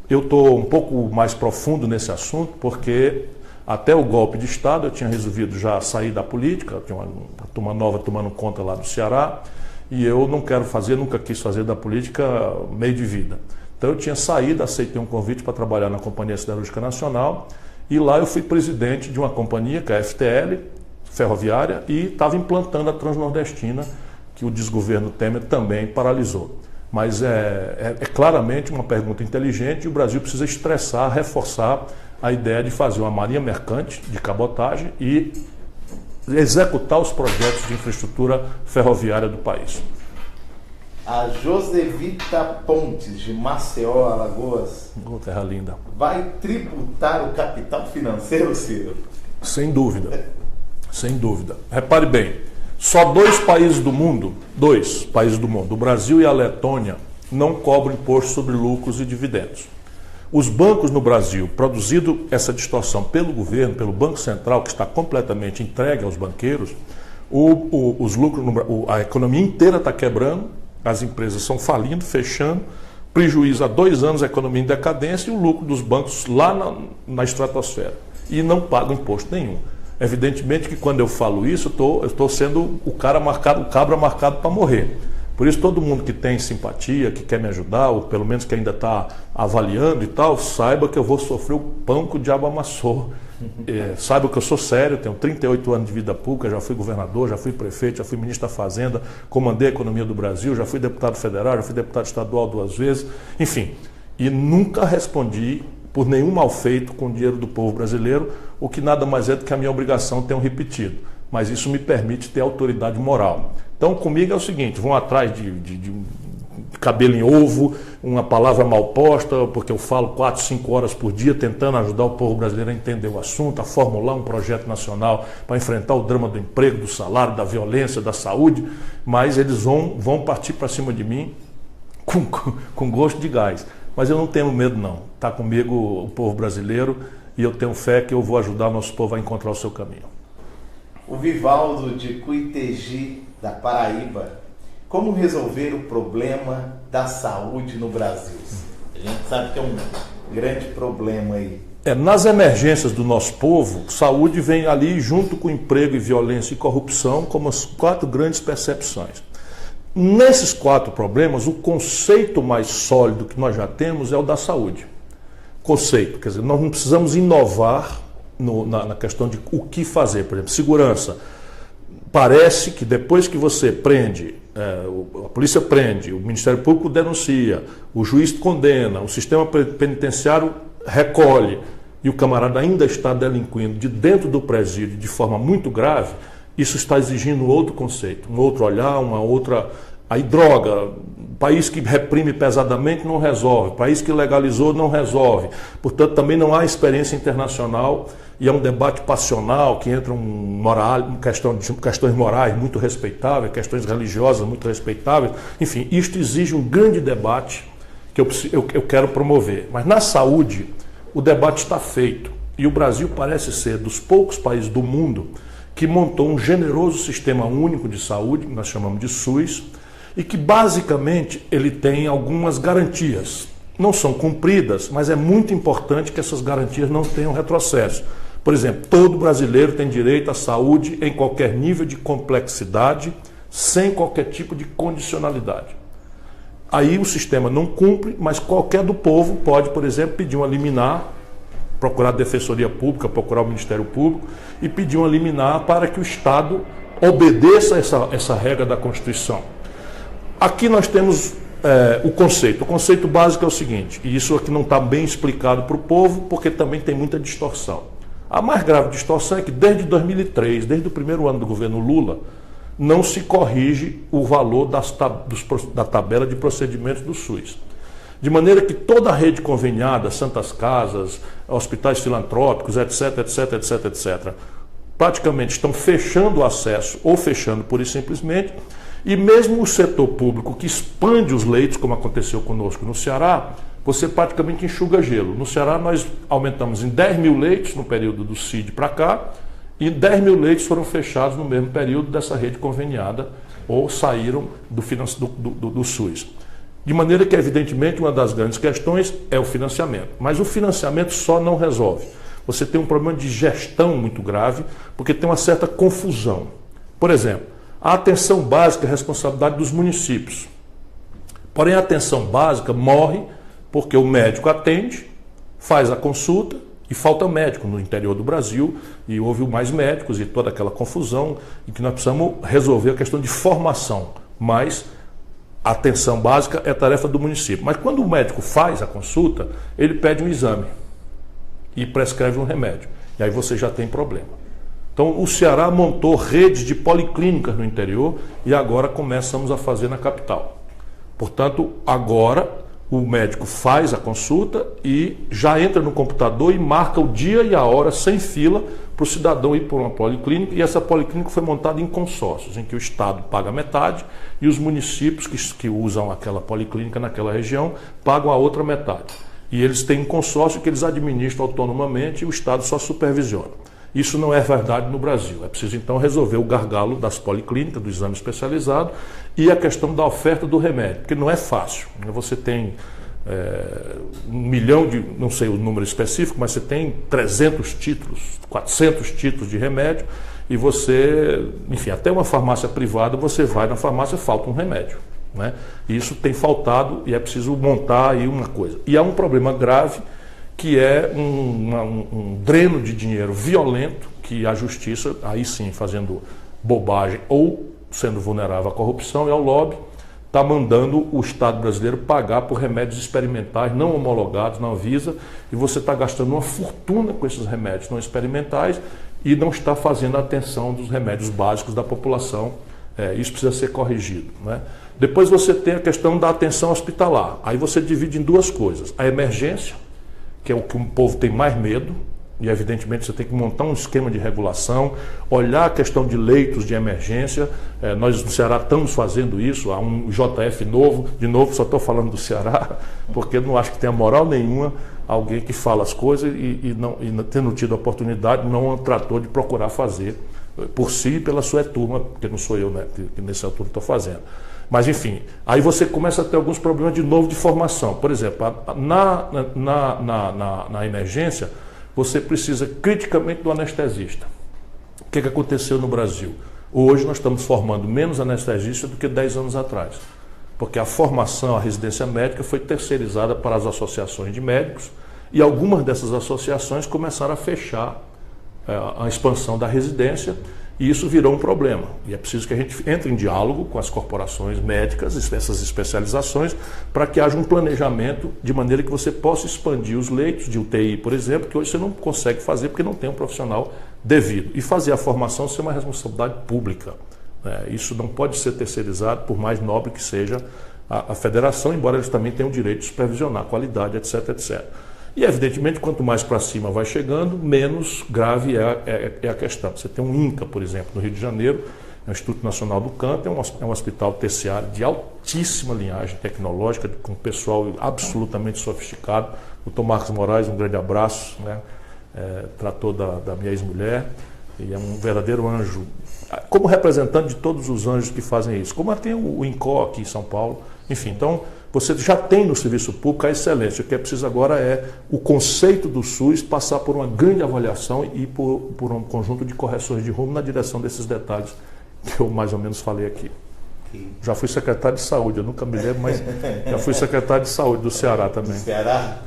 Eu estou um pouco mais profundo nesse assunto porque até o golpe de Estado eu tinha resolvido já sair da política, tinha uma turma nova tomando conta lá do Ceará, e eu não quero fazer, nunca quis fazer da política meio de vida. Então eu tinha saído, aceitei um convite para trabalhar na Companhia Siderúrgica Nacional, e lá eu fui presidente de uma companhia, que é a FTL, ferroviária, e estava implantando a Transnordestina, que o desgoverno Temer também paralisou. Mas é claramente uma pergunta inteligente e o Brasil precisa estressar, reforçar a ideia de fazer uma marinha mercante de cabotagem e executar os projetos de infraestrutura ferroviária do país. A Josevita Pontes, de Maceió, Alagoas. Terra linda. Vai tributar o capital financeiro, Ciro? Sem dúvida. Sem dúvida. Repare bem, só dois países do mundo, o Brasil e a Letônia, não cobram imposto sobre lucros e dividendos. Os bancos no Brasil, produzido essa distorção pelo governo, pelo Banco Central, que está completamente entregue aos banqueiros, os lucros, a economia inteira está quebrando, as empresas estão falindo, fechando, prejuízo há 2 anos, a economia em decadência e o lucro dos bancos lá na estratosfera. E não pagam imposto nenhum. Evidentemente que quando eu falo isso, eu estou sendo o cabra marcado para morrer. Por isso, todo mundo que tem simpatia, que quer me ajudar, ou pelo menos que ainda está avaliando e tal, saiba que eu vou sofrer o pão que o diabo amassou. Saiba que eu sou sério, tenho 38 anos de vida pública, já fui governador, já fui prefeito, já fui ministro da Fazenda, comandei a economia do Brasil, já fui deputado federal, já fui deputado estadual 2 vezes, enfim. E nunca respondi por nenhum mal feito com o dinheiro do povo brasileiro, o que nada mais é do que a minha obrigação tenho repetido. Mas isso me permite ter autoridade moral. Então, comigo é o seguinte, vão atrás de cabelo em ovo, uma palavra mal posta, porque eu falo 4, 5 horas por dia tentando ajudar o povo brasileiro a entender o assunto, a formular um projeto nacional para enfrentar o drama do emprego, do salário, da violência, da saúde, mas eles vão partir para cima de mim com gosto de gás. Mas eu não tenho medo não, está comigo o povo brasileiro e eu tenho fé que eu vou ajudar o nosso povo a encontrar o seu caminho. O Vivaldo de Cuitegi, da Paraíba. Como resolver o problema da saúde no Brasil? A gente sabe que é um grande problema aí. Nas emergências do nosso povo, saúde vem ali junto com emprego e violência e corrupção como as 4 grandes percepções. Nesses 4 problemas, o conceito mais sólido que nós já temos é o da saúde. Conceito, quer dizer, nós não precisamos inovar na questão de o que fazer. Por exemplo, segurança. Parece que depois que você prende, a polícia prende, o Ministério Público denuncia, o juiz condena, o sistema penitenciário recolhe e o camarada ainda está delinquindo de dentro do presídio de forma muito grave, isso está exigindo outro conceito, um outro olhar, uma outra... Aí droga, país que reprime pesadamente não resolve, país que legalizou não resolve. Portanto, também não há experiência internacional e é um debate passional que entra questões morais muito respeitáveis, questões religiosas muito respeitáveis. Enfim, isto exige um grande debate que eu quero promover. Mas na saúde, o debate está feito e o Brasil parece ser dos poucos países do mundo que montou um generoso sistema único de saúde, que nós chamamos de SUS, e que basicamente ele tem algumas garantias. Não são cumpridas, mas é muito importante que essas garantias não tenham retrocesso. Por exemplo, todo brasileiro tem direito à saúde em qualquer nível de complexidade, sem qualquer tipo de condicionalidade. Aí o sistema não cumpre, mas qualquer do povo pode, por exemplo, pedir uma liminar, procurar a Defensoria Pública, procurar o Ministério Público e pedir uma liminar para que o Estado obedeça essa regra da Constituição. Aqui nós temos o conceito. O conceito básico é o seguinte, e isso aqui não está bem explicado para o povo, porque também tem muita distorção. A mais grave distorção é que desde 2003, desde o primeiro ano do governo Lula, não se corrige o valor da tabela de procedimentos do SUS. De maneira que toda a rede conveniada, santas casas, hospitais filantrópicos, etc, praticamente estão fechando o acesso ou fechando pura e simplesmente. E mesmo o setor público que expande os leitos, como aconteceu conosco no Ceará, você praticamente enxuga gelo. No Ceará nós aumentamos em 10 mil leitos no período do CID para cá, e 10 mil leitos foram fechados no mesmo período dessa rede conveniada ou saíram do SUS. De maneira que, evidentemente, uma das grandes questões é o financiamento. Mas o financiamento só não resolve. Você tem um problema de gestão muito grave, porque tem uma certa confusão. Por exemplo, a atenção básica é a responsabilidade dos municípios. Porém, a atenção básica morre porque o médico atende, faz a consulta e falta médico no interior do Brasil e houve mais médicos e toda aquela confusão e que nós precisamos resolver a questão de formação. Mas a atenção básica é tarefa do município. Mas quando o médico faz a consulta, ele pede um exame e prescreve um remédio. E aí você já tem problema. Então o Ceará montou redes de policlínicas no interior e agora começamos a fazer na capital. Portanto, agora o médico faz a consulta e já entra no computador e marca o dia e a hora sem fila para o cidadão ir por uma policlínica, e essa policlínica foi montada em consórcios, em que o Estado paga metade e os municípios que usam aquela policlínica naquela região pagam a outra metade. E eles têm um consórcio que eles administram autonomamente e o Estado só supervisiona. Isso não é verdade no Brasil. É preciso então resolver o gargalo das policlínicas, do exame especializado e a questão da oferta do remédio, porque não é fácil. Você tem 1 milhão de, não sei o número específico, mas você tem 300 títulos, 400 títulos de remédio e você, enfim, até uma farmácia privada, você vai na farmácia, falta um remédio, né? Isso tem faltado e é preciso montar aí uma coisa. E há um problema grave, que é um dreno de dinheiro violento, que a justiça, aí sim, fazendo bobagem ou sendo vulnerável à corrupção e ao lobby, está mandando o Estado brasileiro pagar por remédios experimentais não homologados na Anvisa, e você está gastando uma fortuna com esses remédios não experimentais e não está fazendo a atenção dos remédios básicos da população Isso precisa ser corrigido, né? Depois você tem a questão da atenção hospitalar. Aí você divide em duas coisas. A emergência, que é o que o povo tem mais medo, e evidentemente você tem que montar um esquema de regulação, olhar a questão de leitos de emergência. Nós no Ceará estamos fazendo isso, há um JF novo, de novo só estou falando do Ceará, porque não acho que tenha moral nenhuma alguém que fala as coisas e tendo tido a oportunidade, não tratou de procurar fazer por si e pela sua turma, porque não sou eu, né, que nessa altura estou fazendo. Mas enfim, aí você começa a ter alguns problemas de novo de formação. Por exemplo, na emergência, você precisa criticamente do anestesista. O que aconteceu no Brasil? Hoje nós estamos formando menos anestesistas do que 10 anos atrás, porque a formação, a residência médica foi terceirizada para as associações de médicos e algumas dessas associações começaram a fechar a expansão da residência e isso virou um problema. E é preciso que a gente entre em diálogo com as corporações médicas, essas especializações, para que haja um planejamento de maneira que você possa expandir os leitos de UTI, por exemplo, que hoje você não consegue fazer porque não tem um profissional devido. E fazer a formação ser uma responsabilidade pública. Isso não pode ser terceirizado, por mais nobre que seja a federação, embora eles também tenham o direito de supervisionar a qualidade, etc, etc. E, evidentemente, quanto mais para cima vai chegando, menos grave é a questão. Você tem um INCA, por exemplo, no Rio de Janeiro, o Instituto Nacional do Câncer, é um hospital terciário de altíssima linhagem tecnológica, com pessoal absolutamente sofisticado. O Dr. Marcos Moraes, um grande abraço, né? Tratou da minha ex-mulher, e é um verdadeiro anjo, como representante de todos os anjos que fazem isso. Como tem o INCO aqui em São Paulo, enfim, então você já tem no serviço público a excelência. O que é preciso agora é o conceito do SUS passar por uma grande avaliação e por um conjunto de correções de rumo na direção desses detalhes que eu mais ou menos falei aqui. Já fui secretário de saúde, eu nunca me lembro, mas já fui secretário de saúde do Ceará também. Do Ceará?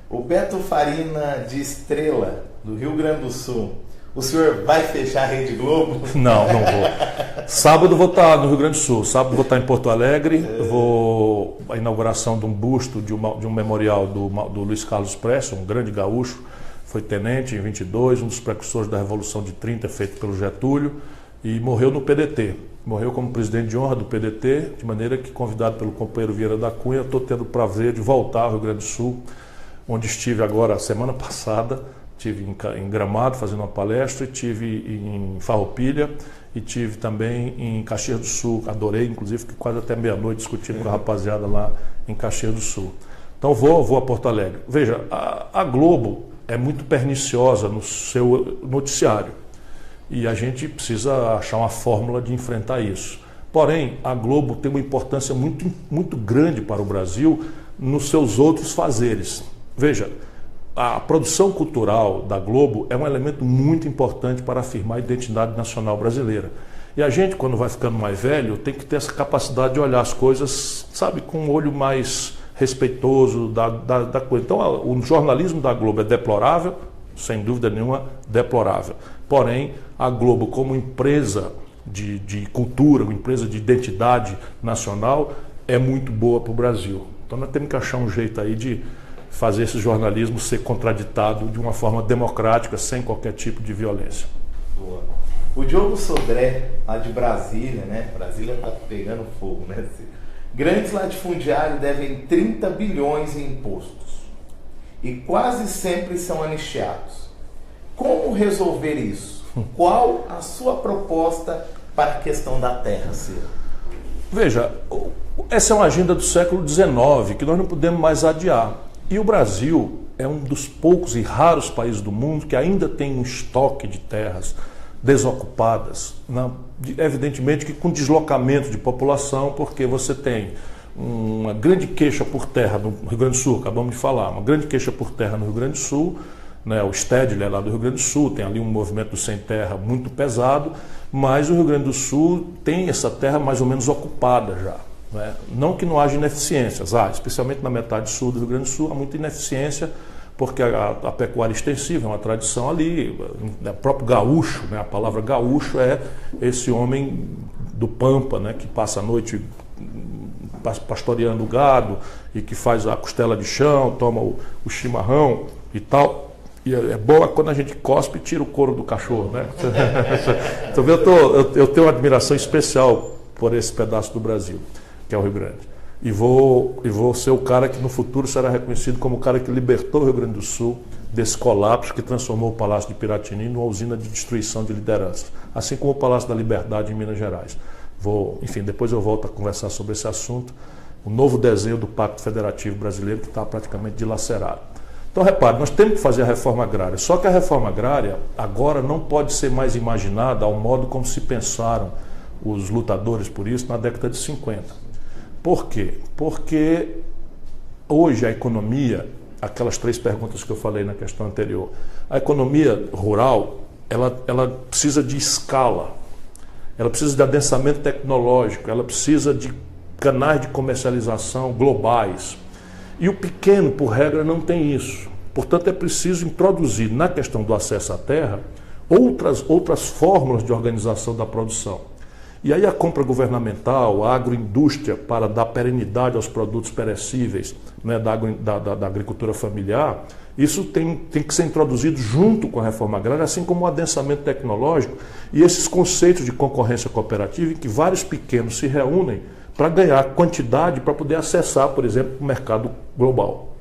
O Beto Farina de Estrela, do Rio Grande do Sul. O senhor vai fechar a Rede Globo? Não vou. Sábado vou estar no Rio Grande do Sul, sábado vou estar em Porto Alegre, vou a inauguração de um busto, de um memorial do Luiz Carlos Prestes, um grande gaúcho, foi tenente em 22, um dos precursores da Revolução de 30, feito pelo Getúlio, e morreu no PDT. Morreu como presidente de honra do PDT, de maneira que, convidado pelo companheiro Vieira da Cunha, estou tendo o prazer de voltar ao Rio Grande do Sul, onde estive agora, semana passada. Estive em Gramado fazendo uma palestra, estive em Farroupilha e estive também em Caxias do Sul. Adorei, inclusive, fiquei quase até meia-noite discutindo com a rapaziada lá em Caxias do Sul. Então vou a Porto Alegre. Veja, a Globo é muito perniciosa no seu noticiário e a gente precisa achar uma fórmula de enfrentar isso. Porém, a Globo tem uma importância muito, muito grande para o Brasil nos seus outros fazeres. Veja, a produção cultural da Globo é um elemento muito importante para afirmar a identidade nacional brasileira. E a gente, quando vai ficando mais velho, tem que ter essa capacidade de olhar as coisas, sabe, com um olho mais respeitoso da coisa. Então, o jornalismo da Globo é deplorável, sem dúvida nenhuma, deplorável. Porém, a Globo, como empresa de cultura, uma empresa de identidade nacional, é muito boa para o Brasil. Então, nós temos que achar um jeito aí de fazer esse jornalismo ser contraditado de uma forma democrática, sem qualquer tipo de violência. Boa. O Diogo Sodré, lá de Brasília, né? Brasília está pegando fogo, né? Grandes latifundiários devem 30 bilhões em impostos e quase sempre são anistiados. Como resolver isso? Qual a sua proposta para a questão da terra, Ciro? Veja, essa é uma agenda do século XIX que nós não podemos mais adiar. E o Brasil é um dos poucos e raros países do mundo que ainda tem um estoque de terras desocupadas, evidentemente que com deslocamento de população, porque você tem uma grande queixa por terra no Rio Grande do Sul, acabamos de falar, uma grande queixa por terra no Rio Grande do Sul, né, o Stedley é lá do Rio Grande do Sul, tem ali um movimento do sem terra muito pesado, mas o Rio Grande do Sul tem essa terra mais ou menos ocupada já. Não que não haja ineficiências, especialmente na metade sul do Rio Grande do Sul, há muita ineficiência, porque a pecuária extensiva é uma tradição ali, o próprio gaúcho, né, a palavra gaúcho é esse homem do Pampa, né, que passa a noite pastoreando o gado e que faz a costela de chão, toma o chimarrão e tal. E é boa quando a gente cospe e tira o couro do cachorro, né? Então eu tenho uma admiração especial por esse pedaço do Brasil, que é o Rio Grande. E vou ser o cara que no futuro será reconhecido como o cara que libertou o Rio Grande do Sul desse colapso que transformou o Palácio de Piratini numa usina de destruição de lideranças, assim como o Palácio da Liberdade em Minas Gerais. Enfim, depois eu volto a conversar sobre esse assunto, o novo desenho do Pacto Federativo Brasileiro que está praticamente dilacerado. Então, repare, nós temos que fazer a reforma agrária, só que a reforma agrária agora não pode ser mais imaginada ao modo como se pensaram os lutadores por isso na década de 50. Por quê? Porque hoje a economia, aquelas 3 perguntas que eu falei na questão anterior, a economia rural, ela precisa de escala, ela precisa de adensamento tecnológico, ela precisa de canais de comercialização globais. E o pequeno, por regra, não tem isso. Portanto, é preciso introduzir na questão do acesso à terra outras fórmulas de organização da produção. E aí a compra governamental, a agroindústria para dar perenidade aos produtos perecíveis, né, da agricultura familiar, isso tem que ser introduzido junto com a reforma agrária, assim como o adensamento tecnológico e esses conceitos de concorrência cooperativa em que vários pequenos se reúnem para ganhar quantidade para poder acessar, por exemplo, o mercado global.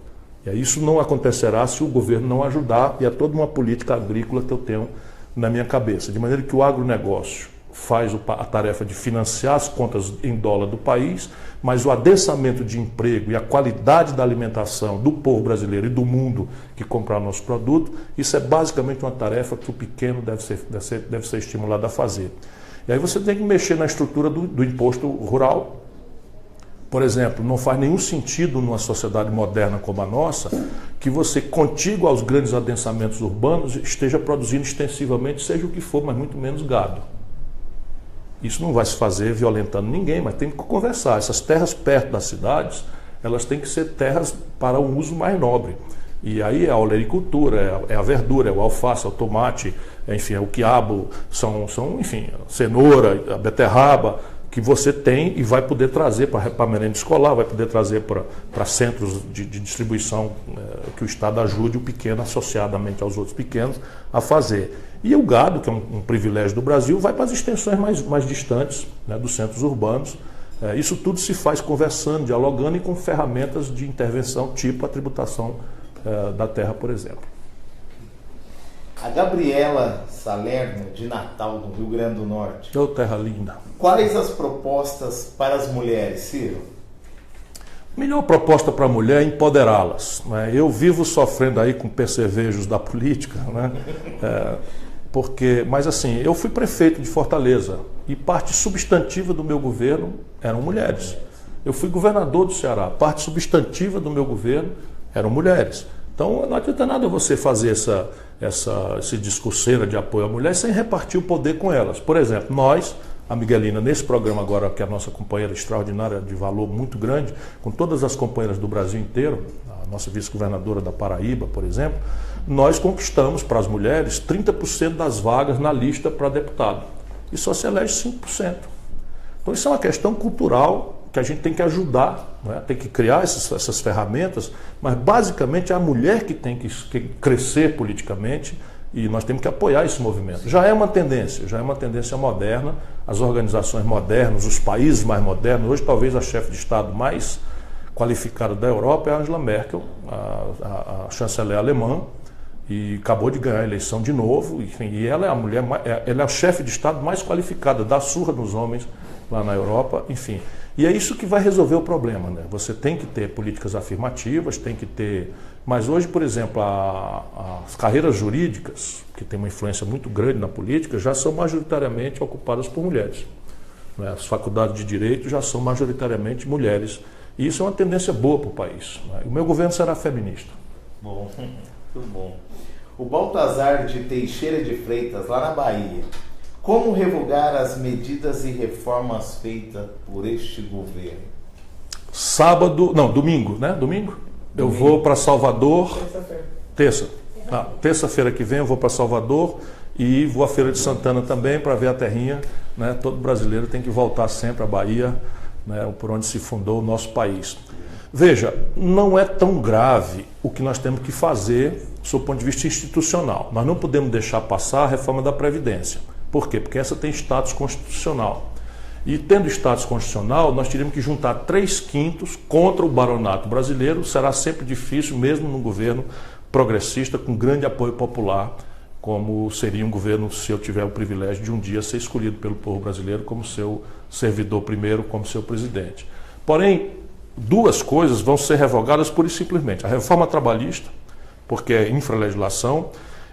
E aí isso não acontecerá se o governo não ajudar, e é toda uma política agrícola que eu tenho na minha cabeça, de maneira que o agronegócio faz a tarefa de financiar as contas em dólar do país, mas o adensamento de emprego e a qualidade da alimentação do povo brasileiro e do mundo que comprar nosso produto, isso é basicamente uma tarefa que o pequeno deve ser estimulado a fazer. E aí você tem que mexer na estrutura do imposto rural. Por exemplo, não faz nenhum sentido numa sociedade moderna como a nossa que você, contíguo aos grandes adensamentos urbanos, esteja produzindo extensivamente, seja o que for, mas muito menos gado. Isso não vai se fazer violentando ninguém, mas tem que conversar. Essas terras perto das cidades, elas têm que ser terras para um uso mais nobre. E aí é a olericultura, é a verdura, é o alface, é o tomate, enfim, é o quiabo, enfim, cenoura, a beterraba, que você tem e vai poder trazer para a merenda escolar, vai poder trazer para centros de distribuição que o Estado ajude o pequeno, associadamente aos outros pequenos, a fazer. E o gado, que é um privilégio do Brasil, vai para as extensões mais distantes, né, dos centros urbanos. Isso tudo se faz conversando, dialogando e com ferramentas de intervenção, tipo a tributação da terra, por exemplo. A Gabriela Salerno, de Natal, no Rio Grande do Norte. Ô, terra linda. Quais as propostas para as mulheres, Ciro? A melhor proposta para a mulher é empoderá-las. Né? Eu vivo sofrendo aí com percevejos da política, né? Mas assim, eu fui prefeito de Fortaleza e parte substantiva do meu governo eram mulheres. Eu fui governador do Ceará, parte substantiva do meu governo eram mulheres. Então não adianta nada você fazer esse discurseira de apoio à mulher sem repartir o poder com elas. Por exemplo, nós, a Miguelina, nesse programa agora, que é a nossa companheira extraordinária de valor muito grande, com todas as companheiras do Brasil inteiro, a nossa vice-governadora da Paraíba, por exemplo, nós conquistamos para as mulheres 30% das vagas na lista para deputado. E só se elege 5%. Então isso é uma questão cultural que a gente tem que ajudar, né? Tem que criar essas ferramentas, mas basicamente é a mulher que tem que crescer politicamente e nós temos que apoiar esse movimento. Já é uma tendência moderna, as organizações modernas, os países mais modernos. Hoje talvez a chefe de Estado mais qualificada da Europa é a Angela Merkel, a chanceler alemã, e acabou de ganhar a eleição de novo, enfim, e ela é ela é a chefe de Estado mais qualificada, dá surra nos homens lá na Europa, enfim. E é isso que vai resolver o problema, né? Você tem que ter políticas afirmativas, tem que ter... Mas hoje, por exemplo, as carreiras jurídicas, que tem uma influência muito grande na política, já são majoritariamente ocupadas por mulheres. Né? As faculdades de direito já são majoritariamente mulheres. E isso é uma tendência boa para o país. Né? O meu governo será feminista. Bom, muito bom. O Baltazar de Teixeira de Freitas, lá na Bahia. Como revogar as medidas e reformas feitas por este governo? Domingo, né? Domingo? Eu vou para Salvador. Terça-feira que vem eu vou para Salvador e vou à Feira de Santana também para ver a terrinha. Né? Todo brasileiro tem que voltar sempre à Bahia, né? Por onde se fundou o nosso país. Veja, não é tão grave o que nós temos que fazer do ponto de vista institucional. Nós não podemos deixar passar a reforma da Previdência. Por quê? Porque essa tem status constitucional. E tendo status constitucional, nós teríamos que juntar 3/5 contra o baronato brasileiro. Será sempre difícil, mesmo num governo progressista, com grande apoio popular, como seria um governo se eu tiver o privilégio de um dia ser escolhido pelo povo brasileiro como seu servidor primeiro, como seu presidente. Porém, duas coisas vão ser revogadas pura e simplesmente. A reforma trabalhista, porque é infralegislação,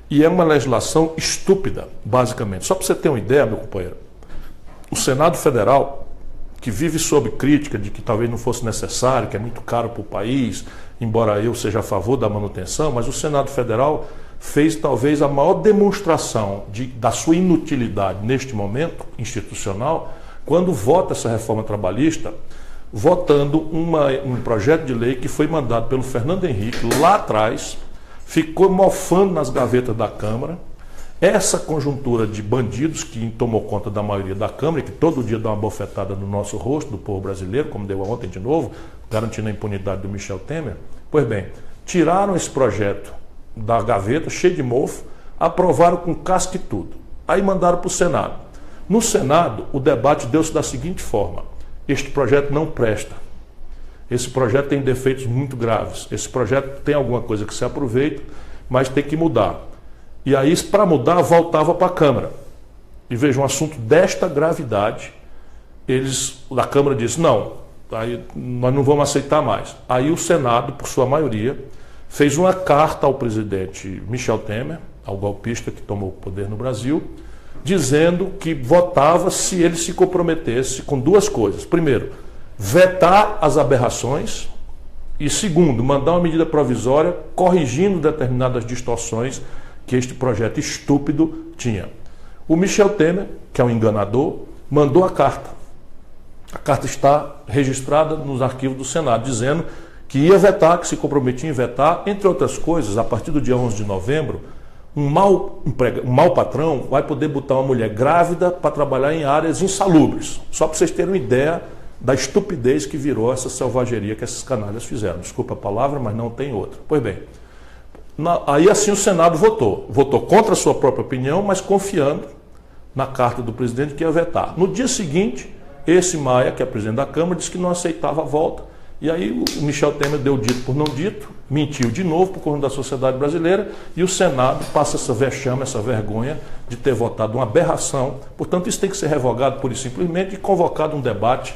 e é uma legislação estúpida, basicamente. Só para você ter uma ideia, meu companheiro, o Senado Federal, que vive sob crítica de que talvez não fosse necessário, que é muito caro para o país, embora eu seja a favor da manutenção, mas o Senado Federal fez talvez a maior demonstração da sua inutilidade neste momento institucional, quando vota essa reforma trabalhista, votando um projeto de lei que foi mandado pelo Fernando Henrique lá atrás, ficou mofando nas gavetas da Câmara. Essa conjuntura de bandidos que tomou conta da maioria da Câmara, que todo dia dá uma bofetada no nosso rosto, do povo brasileiro, como deu ontem de novo, garantindo a impunidade do Michel Temer. Pois bem, tiraram esse projeto da gaveta, cheio de mofo, aprovaram com casca e tudo. Aí mandaram para o Senado. No Senado, o debate deu-se da seguinte forma: este projeto não presta. Esse projeto tem defeitos muito graves. Esse projeto tem alguma coisa que se aproveita, mas tem que mudar. E aí, para mudar, voltava para a Câmara. E veja, um assunto desta gravidade, a Câmara disse, não, aí nós não vamos aceitar mais. Aí o Senado, por sua maioria, fez uma carta ao presidente Michel Temer, ao golpista que tomou o poder no Brasil, dizendo que votava se ele se comprometesse com duas coisas. Primeiro, vetar as aberrações e, segundo, mandar uma medida provisória corrigindo determinadas distorções que este projeto estúpido tinha. O Michel Temer, que é um enganador, mandou a carta. A carta está registrada nos arquivos do Senado, dizendo que ia vetar, que se comprometia em vetar, entre outras coisas, a partir do dia 11 de novembro, um mau patrão vai poder botar uma mulher grávida para trabalhar em áreas insalubres. Só para vocês terem uma ideia da estupidez que virou essa selvageria que esses canalhas fizeram. Desculpa a palavra, mas não tem outra. Pois bem, aí assim o Senado votou. Votou contra a sua própria opinião, mas confiando na carta do presidente que ia vetar. No dia seguinte, esse Maia, que é presidente da Câmara, disse que não aceitava a volta. E aí o Michel Temer deu dito por não dito, mentiu de novo por conta da sociedade brasileira, e o Senado passa essa vexame, essa vergonha de ter votado uma aberração. Portanto, isso tem que ser revogado pura e simplesmente e convocado um debate,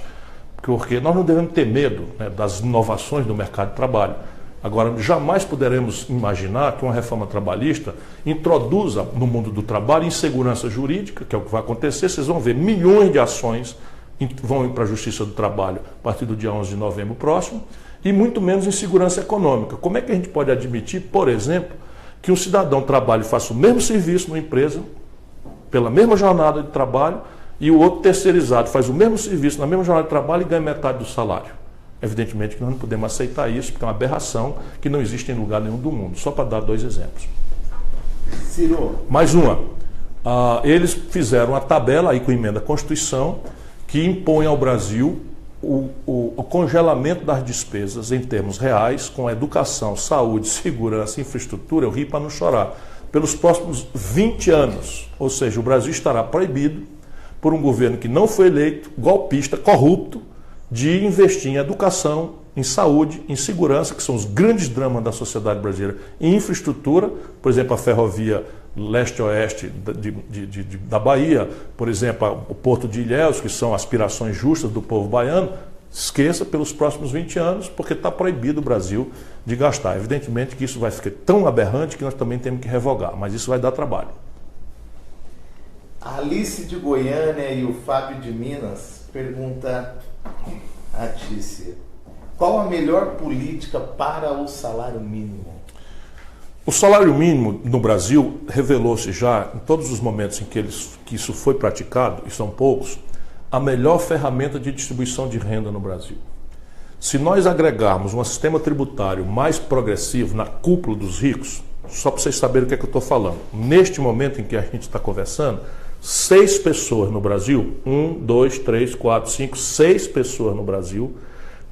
porque nós não devemos ter medo, né, das inovações do mercado de trabalho. Agora, jamais poderemos imaginar que uma reforma trabalhista introduza no mundo do trabalho insegurança jurídica, que é o que vai acontecer. Vocês vão ver milhões de ações vão ir para a Justiça do Trabalho a partir do dia 11 de novembro próximo, e muito menos insegurança econômica. Como é que a gente pode admitir, por exemplo, que um cidadão trabalhe e faça o mesmo serviço numa empresa, pela mesma jornada de trabalho, e o outro terceirizado faz o mesmo serviço na mesma jornada de trabalho e ganha metade do salário? Evidentemente que nós não podemos aceitar isso, porque é uma aberração que não existe em lugar nenhum do mundo. Só para dar dois exemplos. Ciro. Mais uma. Eles fizeram uma tabela aí com emenda à Constituição que impõe ao Brasil o congelamento das despesas em termos reais com educação, saúde, segurança, infraestrutura, eu ri para não chorar, pelos próximos 20 anos. Ou seja, o Brasil estará proibido por um governo que não foi eleito, golpista, corrupto, de investir em educação, em saúde, em segurança, que são os grandes dramas da sociedade brasileira, em infraestrutura, por exemplo, a ferrovia leste-oeste da Bahia, por exemplo, o Porto de Ilhéus, que são aspirações justas do povo baiano. Esqueça pelos próximos 20 anos, porque está proibido o Brasil de gastar. Evidentemente que isso vai ficar tão aberrante que nós também temos que revogar, mas isso vai dar trabalho. A Alice de Goiânia e o Fábio de Minas pergunta a Tícia: qual a melhor política para o salário mínimo? O salário mínimo no Brasil revelou-se já, em todos os momentos em que isso foi praticado, e são poucos, a melhor ferramenta de distribuição de renda no Brasil. Se nós agregarmos um sistema tributário mais progressivo na cúpula dos ricos, só para vocês saberem o que é que eu estou falando, neste momento em que a gente está conversando, 6 pessoas no Brasil, 1, 2, 3, 4, 5, 6 pessoas no Brasil,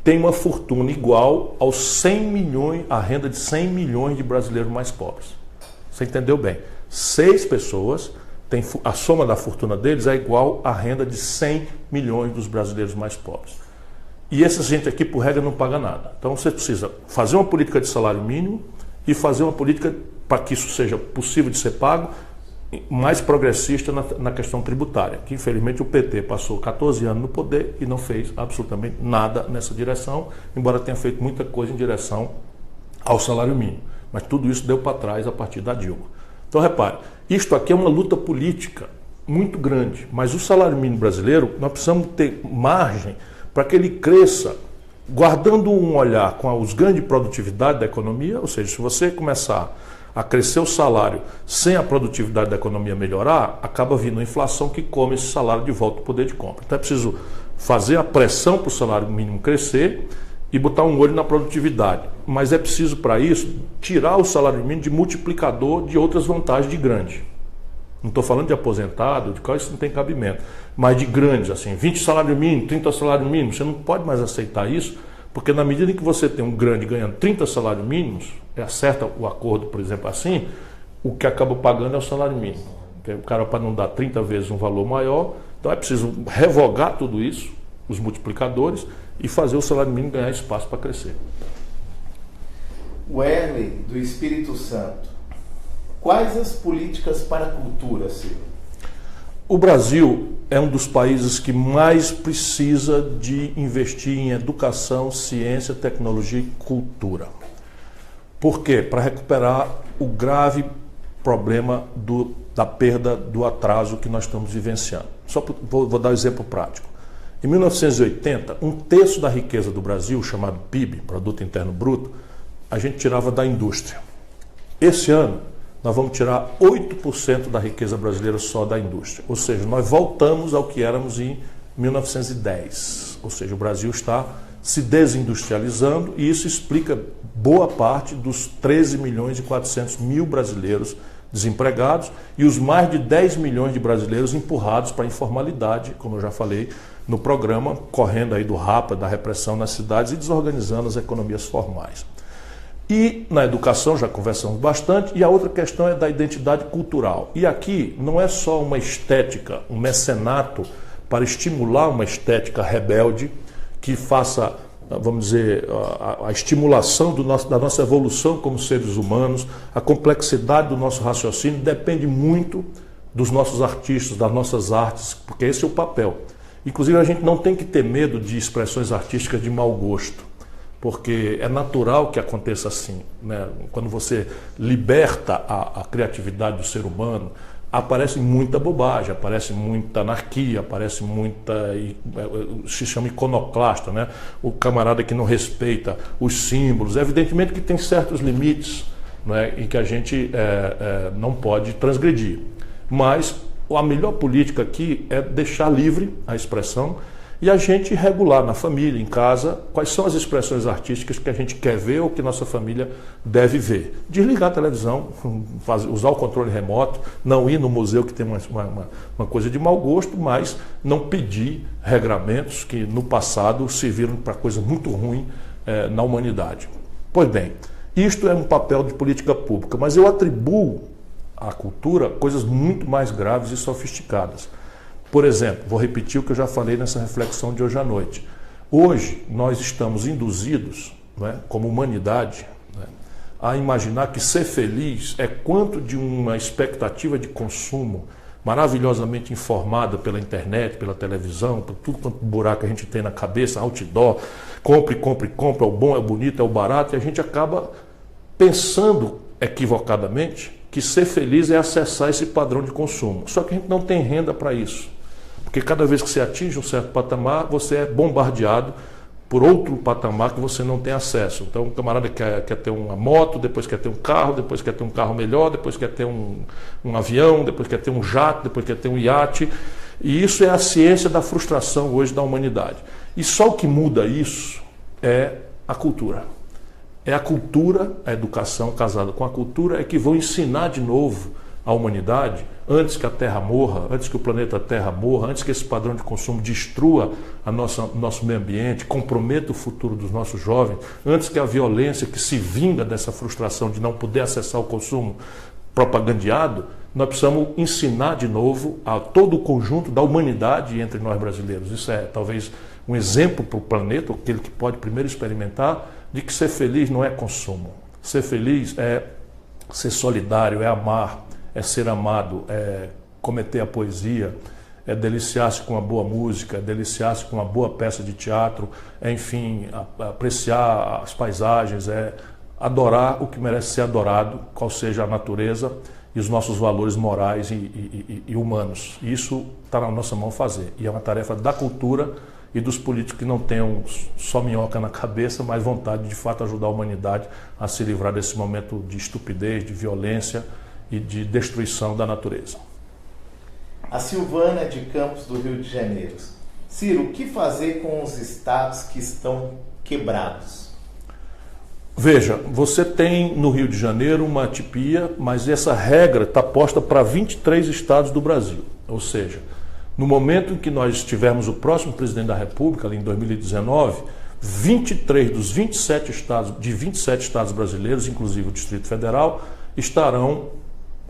tem uma fortuna igual aos 100 milhões, a renda de 100 milhões de brasileiros mais pobres. Você entendeu bem? 6 pessoas, a soma da fortuna deles é igual à renda de 100 milhões dos brasileiros mais pobres. E essa gente aqui, por regra, não paga nada. Então você precisa fazer uma política de salário mínimo e fazer uma política para que isso seja possível de ser pago, mais progressista na questão tributária, que infelizmente o PT passou 14 anos no poder e não fez absolutamente nada nessa direção, embora tenha feito muita coisa em direção ao salário mínimo. Mas tudo isso deu para trás a partir da Dilma. Então repare, isto aqui é uma luta política muito grande, mas o salário mínimo brasileiro, nós precisamos ter margem para que ele cresça, guardando um olhar com os ganhos de produtividade da economia, ou seja, se você começar a crescer o salário sem a produtividade da economia melhorar, acaba vindo a inflação que come esse salário de volta ao poder de compra. Então é preciso fazer a pressão para o salário mínimo crescer e botar um olho na produtividade. Mas é preciso, para isso, tirar o salário mínimo de multiplicador de outras vantagens de grande. Não estou falando de aposentado, de qual isso não tem cabimento, mas de grandes, assim, 20 salário mínimo, 30 salário mínimo. Você não pode mais aceitar isso, porque na medida em que você tem um grande ganhando 30 salários mínimos, acerta o acordo, por exemplo, assim, o que acaba pagando é o salário mínimo. Porque o cara, para não dar 30 vezes um valor maior, então é preciso revogar tudo isso, os multiplicadores, e fazer o salário mínimo ganhar espaço para crescer. Werley, do Espírito Santo. Quais as políticas para a cultura, Silvio? O Brasil é um dos países que mais precisa de investir em educação, ciência, tecnologia e cultura. Por quê? Para recuperar o grave problema da perda, do atraso que nós estamos vivenciando. Vou dar um exemplo prático. Em 1980, 1/3 da riqueza do Brasil, chamado PIB, Produto Interno Bruto, a gente tirava da indústria. Esse ano, nós vamos tirar 8% da riqueza brasileira só da indústria. Ou seja, nós voltamos ao que éramos em 1910. Ou seja, o Brasil está se desindustrializando e isso explica boa parte dos 13 milhões e 400 mil brasileiros desempregados e os mais de 10 milhões de brasileiros empurrados para a informalidade, como eu já falei no programa, correndo aí do rapa, da repressão nas cidades e desorganizando as economias formais. E na educação já conversamos bastante, e a outra questão é da identidade cultural. E aqui não é só uma estética, um mecenato para estimular uma estética rebelde que faça, vamos dizer, a estimulação da nossa evolução como seres humanos, a complexidade do nosso raciocínio depende muito dos nossos artistas, das nossas artes, porque esse é o papel. Inclusive a gente não tem que ter medo de expressões artísticas de mau gosto, porque é natural que aconteça assim, né? Quando você liberta a criatividade do ser humano, aparece muita bobagem, aparece muita anarquia, aparece muita, se chama iconoclasta, né? O camarada que não respeita os símbolos. Evidentemente que tem certos limites, né, em que a gente não pode transgredir, mas a melhor política aqui é deixar livre a expressão e a gente regular na família, em casa, quais são as expressões artísticas que a gente quer ver ou que nossa família deve ver. Desligar a televisão, usar o controle remoto, não ir no museu que tem uma coisa de mau gosto, mas não pedir regramentos que no passado serviram para coisa muito ruim na humanidade. Pois bem, isto é um papel de política pública, mas eu atribuo à cultura coisas muito mais graves e sofisticadas. Por exemplo, vou repetir o que eu já falei nessa reflexão de hoje à noite. Hoje nós estamos induzidos, né, como humanidade, né, a imaginar que ser feliz é quanto de uma expectativa de consumo maravilhosamente informada pela internet, pela televisão, por tudo quanto buraco a gente tem na cabeça, outdoor, compre, compre, compre, é o bom, é o bonito, é o barato, e a gente acaba pensando equivocadamente que ser feliz é acessar esse padrão de consumo. Só que a gente não tem renda para isso. Porque cada vez que você atinge um certo patamar, você é bombardeado por outro patamar que você não tem acesso. Então, o camarada quer ter uma moto, depois quer ter um carro, depois quer ter um carro melhor, depois quer ter um avião, depois quer ter um jato, depois quer ter um iate. E isso é a ciência da frustração hoje da humanidade. E só o que muda isso é a cultura. É a cultura, a educação casada com a cultura é que vão ensinar de novo à humanidade, antes que a Terra morra, antes que o planeta Terra morra, antes que esse padrão de consumo destrua nosso meio ambiente, comprometa o futuro dos nossos jovens, antes que a violência que se vinga dessa frustração de não poder acessar o consumo propagandeado, nós precisamos ensinar de novo a todo o conjunto da humanidade entre nós brasileiros. Isso é talvez um exemplo para o planeta, aquele que pode primeiro experimentar, de que ser feliz não é consumo. Ser feliz é ser solidário, é amar, é ser amado, é cometer a poesia, é deliciar-se com uma boa música, é deliciar-se com uma boa peça de teatro, é, enfim, apreciar as paisagens, é adorar o que merece ser adorado, qual seja a natureza e os nossos valores morais e humanos. Isso está na nossa mão fazer. E é uma tarefa da cultura e dos políticos que não tenham só minhoca na cabeça, mas vontade de fato ajudar a humanidade a se livrar desse momento de estupidez, de violência e de destruição da natureza. A Silvana de Campos, do Rio de Janeiro. Ciro, o que fazer com os estados que estão quebrados? Veja, você tem no Rio de Janeiro uma atipia, mas essa regra está posta para 23 estados do Brasil. Ou seja, no momento em que nós tivermos o próximo presidente da República, ali em 2019, 23 dos 27 estados, de 27 estados brasileiros, inclusive o Distrito Federal, estarão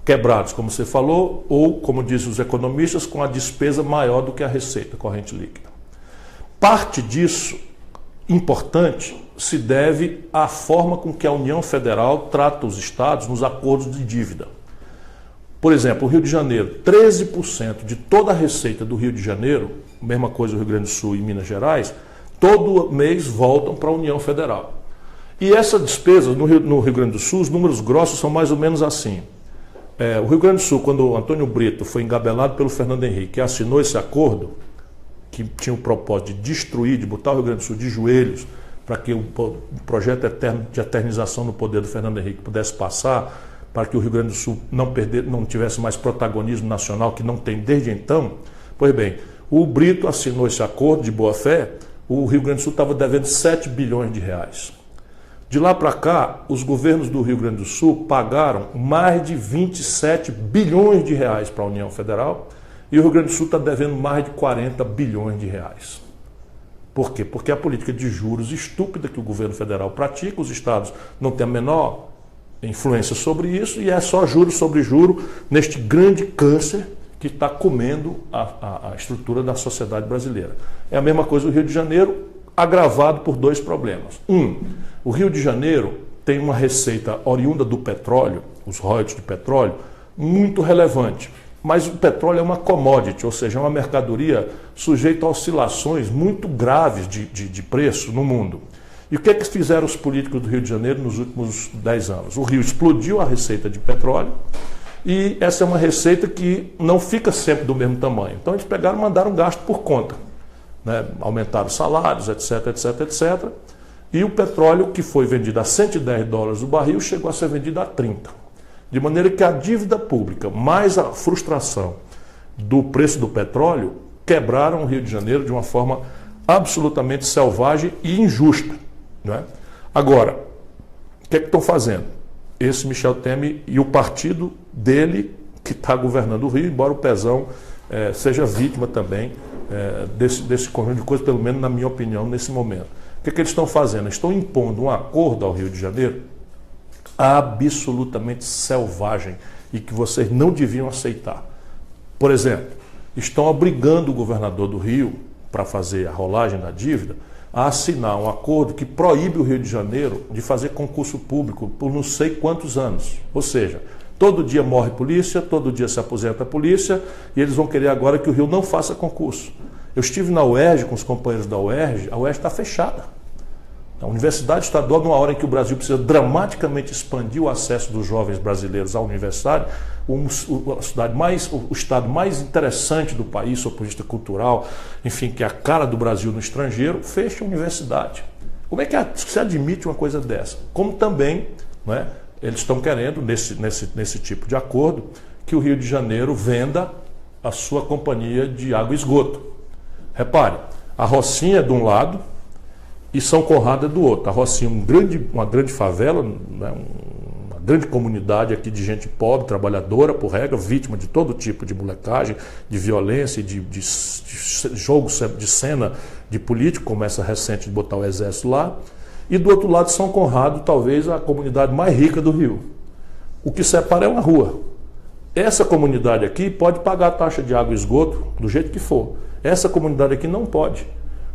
quebrados, como você falou, ou, como dizem os economistas, com a despesa maior do que a receita corrente líquida. Parte disso, importante, se deve à forma com que a União Federal trata os estados nos acordos de dívida. Por exemplo, o Rio de Janeiro, 13% de toda a receita do Rio de Janeiro, mesma coisa no Rio Grande do Sul e Minas Gerais, todo mês voltam para a União Federal. E essa despesa, no Rio Grande do Sul, os números grossos são mais ou menos assim. O Rio Grande do Sul, quando o Antônio Brito foi engabelado pelo Fernando Henrique e assinou esse acordo, que tinha o propósito de destruir, de botar o Rio Grande do Sul de joelhos, para que o projeto de eternização no poder do Fernando Henrique pudesse passar, para que o Rio Grande do Sul não tivesse mais protagonismo nacional, que não tem desde então. Pois bem, o Brito assinou esse acordo de boa-fé, o Rio Grande do Sul estava devendo 7 bilhões de reais. De lá para cá, os governos do Rio Grande do Sul pagaram mais de 27 bilhões de reais para a União Federal e o Rio Grande do Sul está devendo mais de 40 bilhões de reais. Por quê? Porque a política de juros estúpida que o governo federal pratica, os estados não têm a menor influência sobre isso e é só juro sobre juro neste grande câncer que está comendo a estrutura da sociedade brasileira. É a mesma coisa do Rio de Janeiro, agravado por dois problemas. O Rio de Janeiro tem uma receita oriunda do petróleo, os royalties de petróleo, muito relevante. Mas o petróleo é uma commodity, ou seja, é uma mercadoria sujeita a oscilações muito graves de preço no mundo. E o que é que fizeram os políticos do Rio de Janeiro nos últimos 10 anos? O Rio explodiu a receita de petróleo e essa é uma receita que não fica sempre do mesmo tamanho. Então eles pegaram e mandaram gasto por conta, né? Aumentaram salários, etc, etc, etc. E o petróleo que foi vendido a $110 o barril chegou a ser vendido a 30. De maneira que a dívida pública mais a frustração do preço do petróleo quebraram o Rio de Janeiro de uma forma absolutamente selvagem e injusta. Né? Agora, o que é que estão fazendo? Esse Michel Temer e o partido dele que está governando o Rio, embora o Pezão seja vítima também desse conjunto de coisas, pelo menos na minha opinião, nesse momento. O que é que eles estão fazendo? Estão impondo um acordo ao Rio de Janeiro absolutamente selvagem e que vocês não deviam aceitar. Por exemplo, estão obrigando o governador do Rio, para fazer a rolagem da dívida, a assinar um acordo que proíbe o Rio de Janeiro de fazer concurso público por não sei quantos anos. Ou seja, todo dia morre polícia, todo dia se aposenta a polícia e eles vão querer agora que o Rio não faça concurso. Eu estive na UERJ com os companheiros da UERJ, a UERJ está fechada. A Universidade Estadual, numa hora em que o Brasil precisa dramaticamente expandir o acesso dos jovens brasileiros à universidade, o estado mais interessante do país, sob o ponto de vista cultural, enfim, que é a cara do Brasil no estrangeiro, fecha a universidade. Como é que se admite uma coisa dessa? Como também, né, eles estão querendo, nesse tipo de acordo, que o Rio de Janeiro venda a sua companhia de água e esgoto. Repare, a Rocinha é de um lado, e São Conrado é do outro. A Rocinha, uma grande favela, né, uma grande comunidade aqui de gente pobre, trabalhadora, por regra, vítima de todo tipo de molecagem, de violência, de jogo de cena de político, como essa recente de botar o exército lá. E do outro lado, São Conrado, talvez a comunidade mais rica do Rio. O que separa é uma rua. Essa comunidade aqui pode pagar a taxa de água e esgoto do jeito que for. Essa comunidade aqui não pode.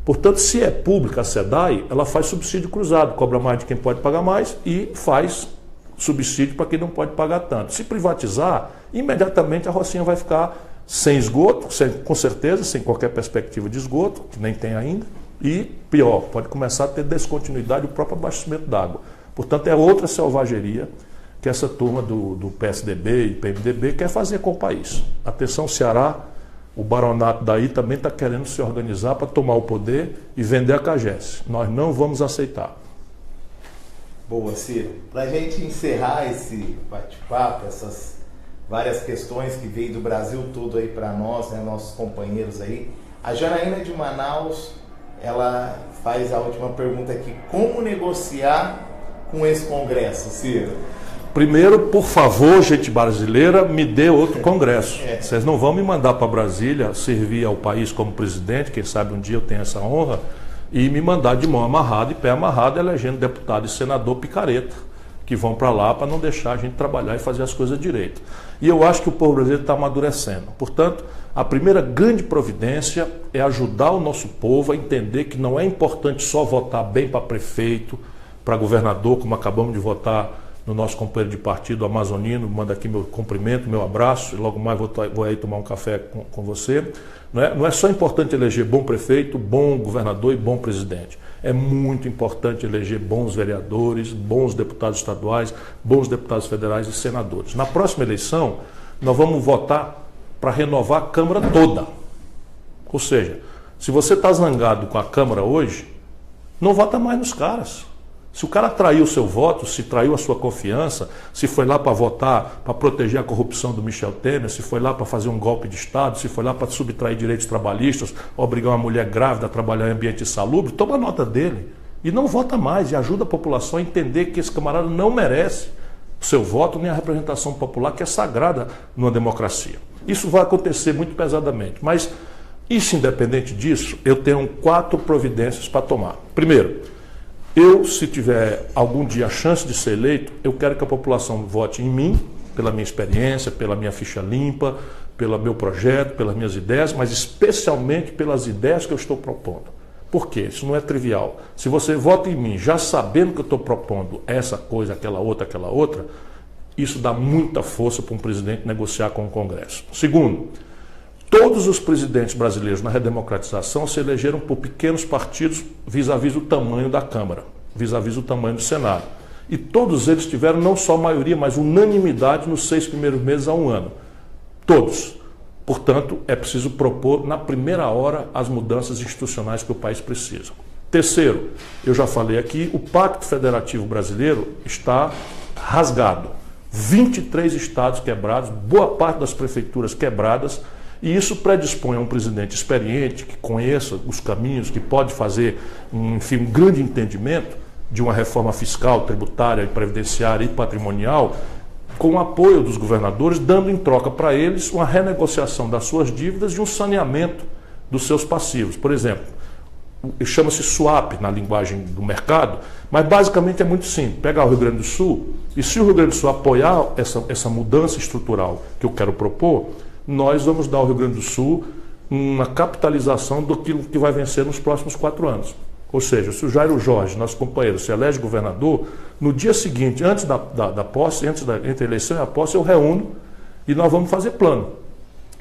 Portanto, se é pública a SEDAI, ela faz subsídio cruzado, cobra mais de quem pode pagar mais e faz subsídio para quem não pode pagar tanto. Se privatizar, imediatamente a Rocinha vai ficar sem esgoto, com certeza, sem qualquer perspectiva de esgoto, que nem tem ainda, e pior, pode começar a ter descontinuidade do próprio abastecimento d'água. Portanto, é outra selvageria que essa turma do PSDB e PMDB quer fazer com o país. Atenção, Ceará, o baronato daí também está querendo se organizar para tomar o poder e vender a CAGES. Nós não vamos aceitar. Boa, Ciro. Para a gente encerrar esse bate-papo, essas várias questões que veio do Brasil todo aí para nós, né, nossos companheiros aí, a Janaína de Manaus, ela faz a última pergunta aqui: como negociar com esse Congresso, Ciro? Primeiro, por favor, gente brasileira, me dê outro Congresso. Vocês não vão me mandar para Brasília servir ao país como presidente, quem sabe um dia eu tenho essa honra, e me mandar de mão amarrada e pé amarrado elegendo deputado e senador picareta, que vão para lá para não deixar a gente trabalhar e fazer as coisas direito. E eu acho que o povo brasileiro está amadurecendo. Portanto, a primeira grande providência é ajudar o nosso povo a entender que não é importante só votar bem para prefeito, para governador, como acabamos de votar no nosso companheiro de partido, amazonino. Manda aqui meu cumprimento, meu abraço, e logo mais vou aí tomar um café com você. Não é só importante eleger bom prefeito, bom governador e bom presidente. É muito importante eleger bons vereadores, bons deputados estaduais, bons deputados federais e senadores. Na próxima eleição, nós vamos votar para renovar a Câmara toda. Ou seja, se você está zangado com a Câmara hoje, não vota mais nos caras. Se o cara traiu o seu voto, se traiu a sua confiança, se foi lá para votar, para proteger a corrupção do Michel Temer, se foi lá para fazer um golpe de Estado, se foi lá para subtrair direitos trabalhistas, obrigar uma mulher grávida a trabalhar em ambiente insalubre, toma nota dele e não vota mais, e ajuda a população a entender que esse camarada não merece o seu voto nem a representação popular, que é sagrada numa democracia. Isso vai acontecer muito pesadamente, mas isso, independente disso, eu tenho 4 providências para tomar. Primeiro, se tiver algum dia a chance de ser eleito, eu quero que a população vote em mim, pela minha experiência, pela minha ficha limpa, pelo meu projeto, pelas minhas ideias, mas especialmente pelas ideias que eu estou propondo. Por quê? Isso não é trivial. Se você vota em mim já sabendo que eu estou propondo essa coisa, aquela outra, isso dá muita força para um presidente negociar com o Congresso. Segundo, todos os presidentes brasileiros na redemocratização se elegeram por pequenos partidos vis-à-vis o tamanho da Câmara, vis-à-vis o tamanho do Senado. E todos eles tiveram não só maioria, mas unanimidade nos 6 primeiros meses a um ano. Todos. Portanto, é preciso propor na primeira hora as mudanças institucionais que o país precisa. Terceiro, eu já falei aqui, o Pacto Federativo Brasileiro está rasgado. 23 estados quebrados, boa parte das prefeituras quebradas. E isso predispõe a um presidente experiente, que conheça os caminhos, que pode fazer um grande entendimento de uma reforma fiscal, tributária, previdenciária e patrimonial, com o apoio dos governadores, dando em troca para eles uma renegociação das suas dívidas e um saneamento dos seus passivos. Por exemplo, chama-se swap na linguagem do mercado, mas basicamente é muito simples. Pegar o Rio Grande do Sul, e se o Rio Grande do Sul apoiar essa mudança estrutural que eu quero propor, nós vamos dar ao Rio Grande do Sul uma capitalização do que vai vencer nos próximos 4 anos. Ou seja, se o Jairo Jorge, nosso companheiro, se elege governador, no dia seguinte, antes da posse, entre a eleição e a posse, eu reúno e nós vamos fazer plano.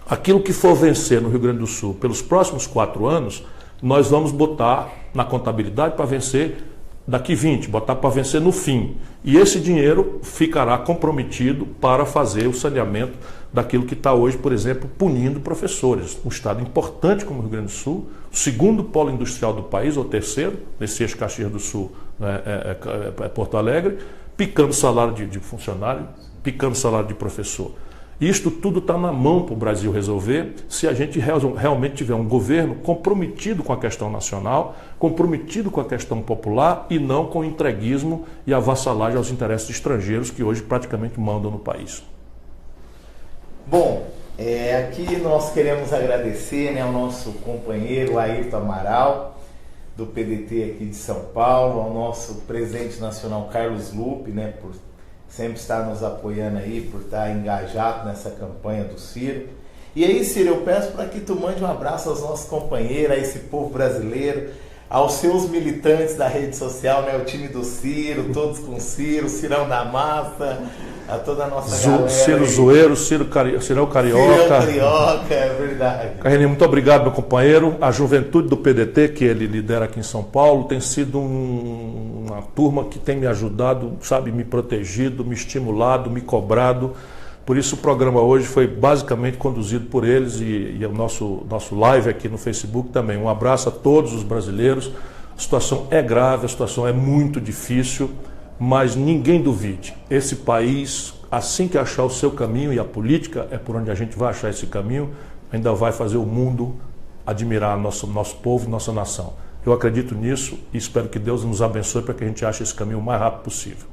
Aquilo que for vencer no Rio Grande do Sul pelos próximos 4 anos, nós vamos botar na contabilidade para vencer daqui 20, botar para vencer no fim. E esse dinheiro ficará comprometido para fazer o saneamento daquilo que está hoje, por exemplo, punindo professores. Um estado importante como o Rio Grande do Sul, o 2º polo industrial do país, ou 3º, nesse eixo Caxias do Sul, Porto Alegre, picando salário de funcionário, picando salário de professor. Isto tudo está na mão para o Brasil resolver se a gente realmente tiver um governo comprometido com a questão nacional, comprometido com a questão popular e não com o entreguismo e a vassalagem aos interesses estrangeiros que hoje praticamente mandam no país. Bom, aqui nós queremos agradecer, né, ao nosso companheiro Ayrton Amaral, do PDT aqui de São Paulo, ao nosso presidente nacional Carlos Lupe, né, por sempre estar nos apoiando aí, por estar engajado nessa campanha do Ciro. E aí, Ciro, eu peço para que tu mande um abraço aos nossos companheiros, a esse povo brasileiro, aos seus militantes da rede social, né, o time do Ciro, todos com Ciro, Cirão da Massa, a toda a nossa galera. Ciro aí. Zoeiro, Cirão Carioca. Cirão Carioca, é verdade. Carlinhos, muito obrigado, meu companheiro. A juventude do PDT, que ele lidera aqui em São Paulo, tem sido uma turma que tem me ajudado, sabe, me protegido, me estimulado, me cobrado. Por isso o programa hoje foi basicamente conduzido por eles e o nosso live aqui no Facebook também. Um abraço a todos os brasileiros. A situação é grave, a situação é muito difícil, mas ninguém duvide. Esse país, assim que achar o seu caminho, e a política é por onde a gente vai achar esse caminho, ainda vai fazer o mundo admirar nosso povo, nossa nação. Eu acredito nisso e espero que Deus nos abençoe para que a gente ache esse caminho o mais rápido possível.